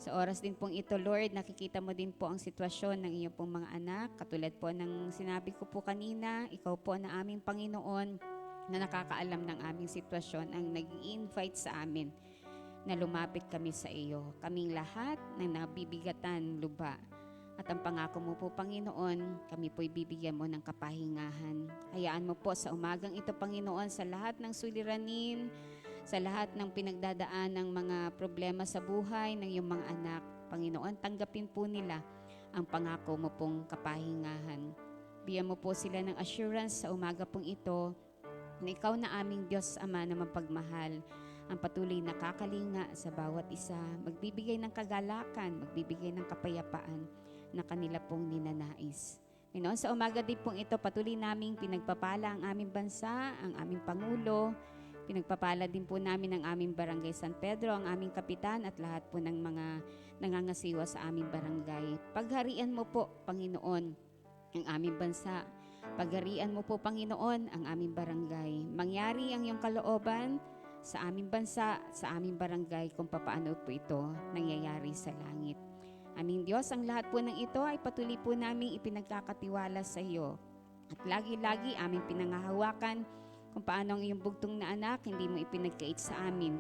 Sa oras din pong ito, Lord, nakikita mo din po ang sitwasyon ng iyong pong mga anak. Katulad po ng sinabi ko po kanina, ikaw po na aming Panginoon, na nakakaalam ng aming sitwasyon, ang nag-i-invite sa amin na lumapit kami sa iyo. Kaming lahat na nabibigatan luba. At ang pangako mo po, Panginoon, kami po'y bibigyan mo ng kapahingahan. Hayaan mo po sa umagang ito, Panginoon, sa lahat ng suliranin, sa lahat ng pinagdadaan ng mga problema sa buhay ng iyong mga anak. Panginoon, tanggapin po nila ang pangako mo pong kapahingahan. Bigyan mo po sila ng assurance sa umaga pong ito, na ikaw na aming Diyos Ama na mapagmahal, ang patuloy na kakalinga sa bawat isa, magbibigay ng kagalakan, magbibigay ng kapayapaan na kanila pong ninanais. Panginoon, sa umaga din pong ito, patuloy naming pinagpapala ang aming bansa, ang aming Pangulo, pinagpapala din po namin ang aming Barangay San Pedro, ang aming kapitan at lahat po ng mga nangangasiwa sa aming barangay. Pagharian mo po, Panginoon, ang aming bansa. Pagharian mo po, Panginoon, ang aming barangay. Mangyari ang iyong kalooban sa aming bansa, sa aming barangay, kung papaano po ito nangyayari sa langit. Aming Diyos, ang lahat po ng ito ay patuloy po naming ipinagkakatiwala sa iyo. At lagi-lagi aming pinangahawakan kung paano ang iyong bugtong na anak hindi mo ipinagkait sa amin.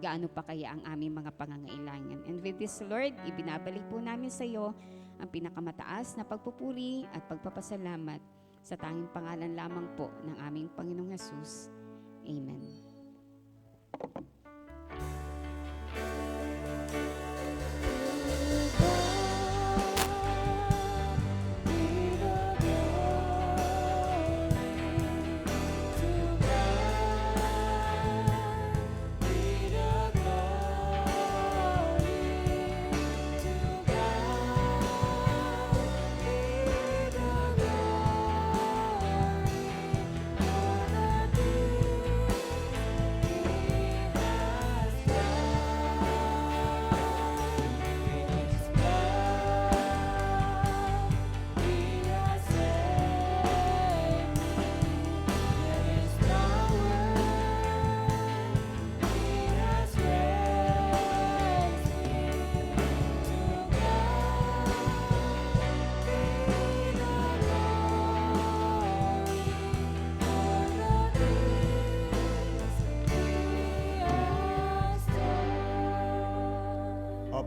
Gaano pa kaya ang aming mga pangangailangan. And with this, Lord, ibinabalik po namin sa iyo ang pinakamataas na pagpupuri at pagpapasalamat sa tanging pangalan lamang po ng aming Panginoong Hesus. Amen.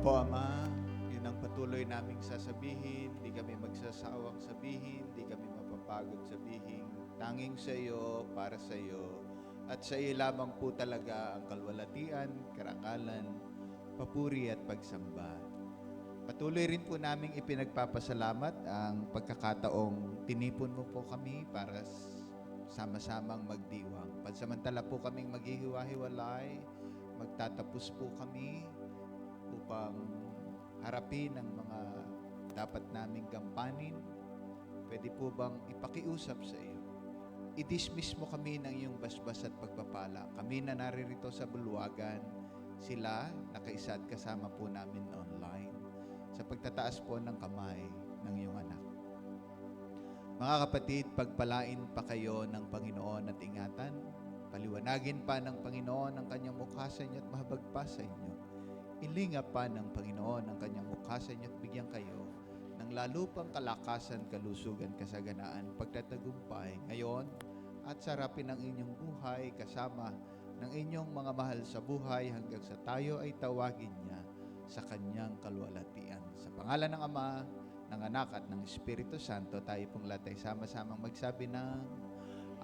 Opo, Ama, yun ang patuloy naming sasabihin, di kami magsasawang sabihin, di kami mapapagod sabihin, tanging sa iyo, para sa iyo, at sa iyo lamang po talaga ang kalwalatian, karangalan, papuri at pagsamba. Patuloy rin po naming ipinagpapasalamat ang pagkakataong tinipon mo po kami para sama-samang magdiwang. Pansamantala po kaming maghihiwa-hiwalay, magtatapos po kami upang harapin ang mga dapat naming gampanin. Pwede po bang ipakiusap sa iyo? I-dismiss mo kami ng iyong basbas at pagpapala. Kami na naririto sa bulwagan, sila nakaisa at kasama po namin online sa pagtataas po ng kamay ng iyong anak. Mga kapatid, pagpalain pa kayo ng Panginoon at ingatan. Paliwanagin pa ng Panginoon ang kanyang mukha sa inyo at mahabag pa sa inyo. Ilingap pa ng Panginoon ang kanyang mukha sa inyo at bigyan kayo ng lalo pang kalakasan, kalusugan, kasaganaan, pagtatagumpay ngayon at sarapin ang inyong buhay kasama ng inyong mga mahal sa buhay hanggang sa tayo ay tawagin niya sa kanyang kalwalatian. Sa pangalan ng Ama, ng Anak at ng Espiritu Santo, tayo pong lahat ay sama-samang magsabi ng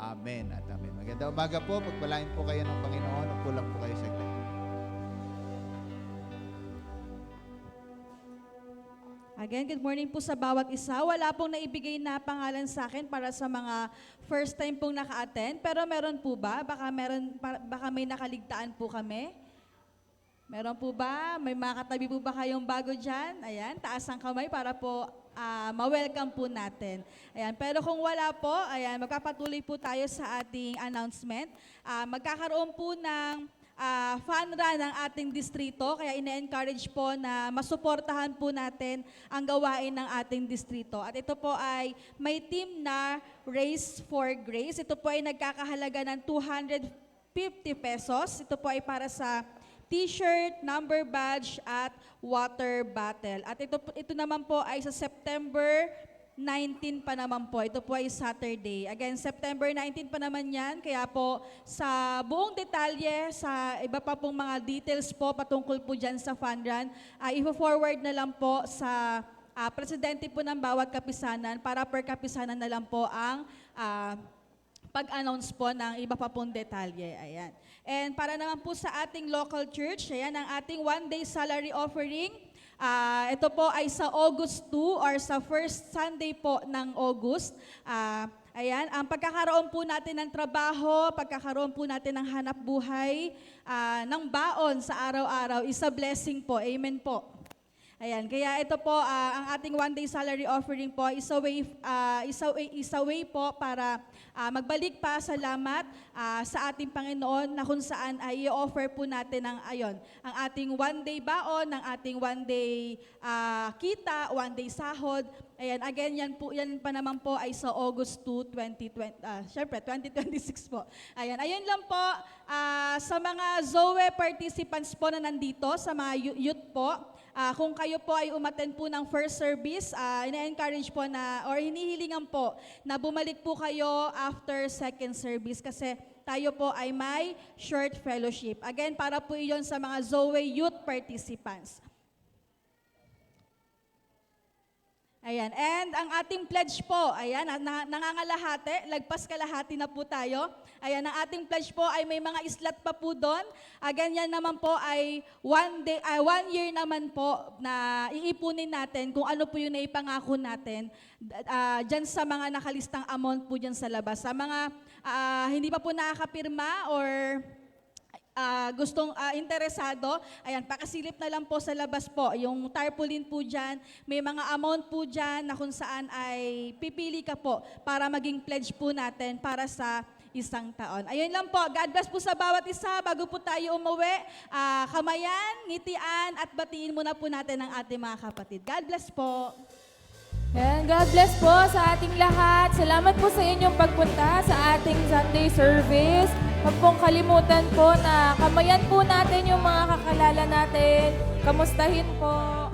Amen at Amen. Maganda umaga po, pagpalain po kayo ng Panginoon, upo lang po kayo saglit. Again, good morning po sa bawat isa. Wala pong naibigay na pangalan sa akin para sa mga first time pong naka-attend. Pero meron po ba? Baka may nakaligtaan po kami. Meron po ba? May mga katabi po ba kayong bago dyan? Ayan, taas ang kamay para po ma-welcome po natin. Ayan, pero kung wala po, ayan, magpapatuloy po tayo sa ating announcement. Magkakaroon po ng fun run ng ating distrito, kaya ina-encourage po na masuportahan po natin ang gawain ng ating distrito. At ito po ay may team na Race for Grace. Ito po ay nagkakahalaga ng 250 pesos. Ito po ay para sa t-shirt, number badge, at water bottle. At ito naman po ay sa September 19 pa naman po. Ito po ay Saturday. Again, September 19 pa naman yan. Kaya po, sa buong detalye, sa iba pa pong mga details po patungkol po dyan sa fun run, i-forward na lang po sa presidente po ng bawat kapisanan para per kapisanan na lang po ang pag-announce po ng iba pa pong detalye. Ayan. And para naman po sa ating local church, ayan ang ating one-day salary offering. Ito po ay sa August 2 or sa first Sunday po ng August. Ayan, ang pagkakaroon po natin ng trabaho, pagkakaroon po natin ng hanap buhay, ng baon sa araw-araw, is a blessing po. Amen po. Ayan, kaya ito po, ang ating one-day salary offering po, is a way po para magbalik pa salamat sa ating Panginoon na kung saan ay i-offer po natin ang ating one-day baon, ang ating one-day kita, one-day sahod. Ayan, again, yan pa naman po ay sa August 2, 2026 po. Ayan, ayun lang po, sa mga ZOE participants po na nandito, sa mga youth po, kung kayo po ay umattend po ng first service, ina-encourage po na, or hinihilingan po, na bumalik po kayo after second service kasi tayo po ay may short fellowship. Again, para po iyon sa mga ZOE youth participants. Ayan, and ang ating pledge po, ayan, nangangalahati, lagpas kalahati na po tayo. Ayan, ang ating pledge po ay may mga islat pa po doon. Ganyan naman po ay 1 year naman po na iipunin natin kung ano po yung naipangako natin dyan sa mga nakalistang amount po dyan sa labas. Sa mga hindi pa po nakakapirma or gustong interesado, ayan, pakasilip na lang po sa labas po. Yung tarpaulin po dyan, may mga amount po dyan na kung saan ay pipili ka po para maging pledge po natin para sa isang taon. Ayun lang po. God bless po sa bawat isa. Bago po tayo umuwi, kamayan, ngitian, at batiin muna po natin ang ating mga kapatid. God bless po. And God bless po sa ating lahat. Salamat po sa inyong pagpunta sa ating Sunday service. Huwag pong kalimutan po na kamayan po natin yung mga kakalala natin. Kamustahin po.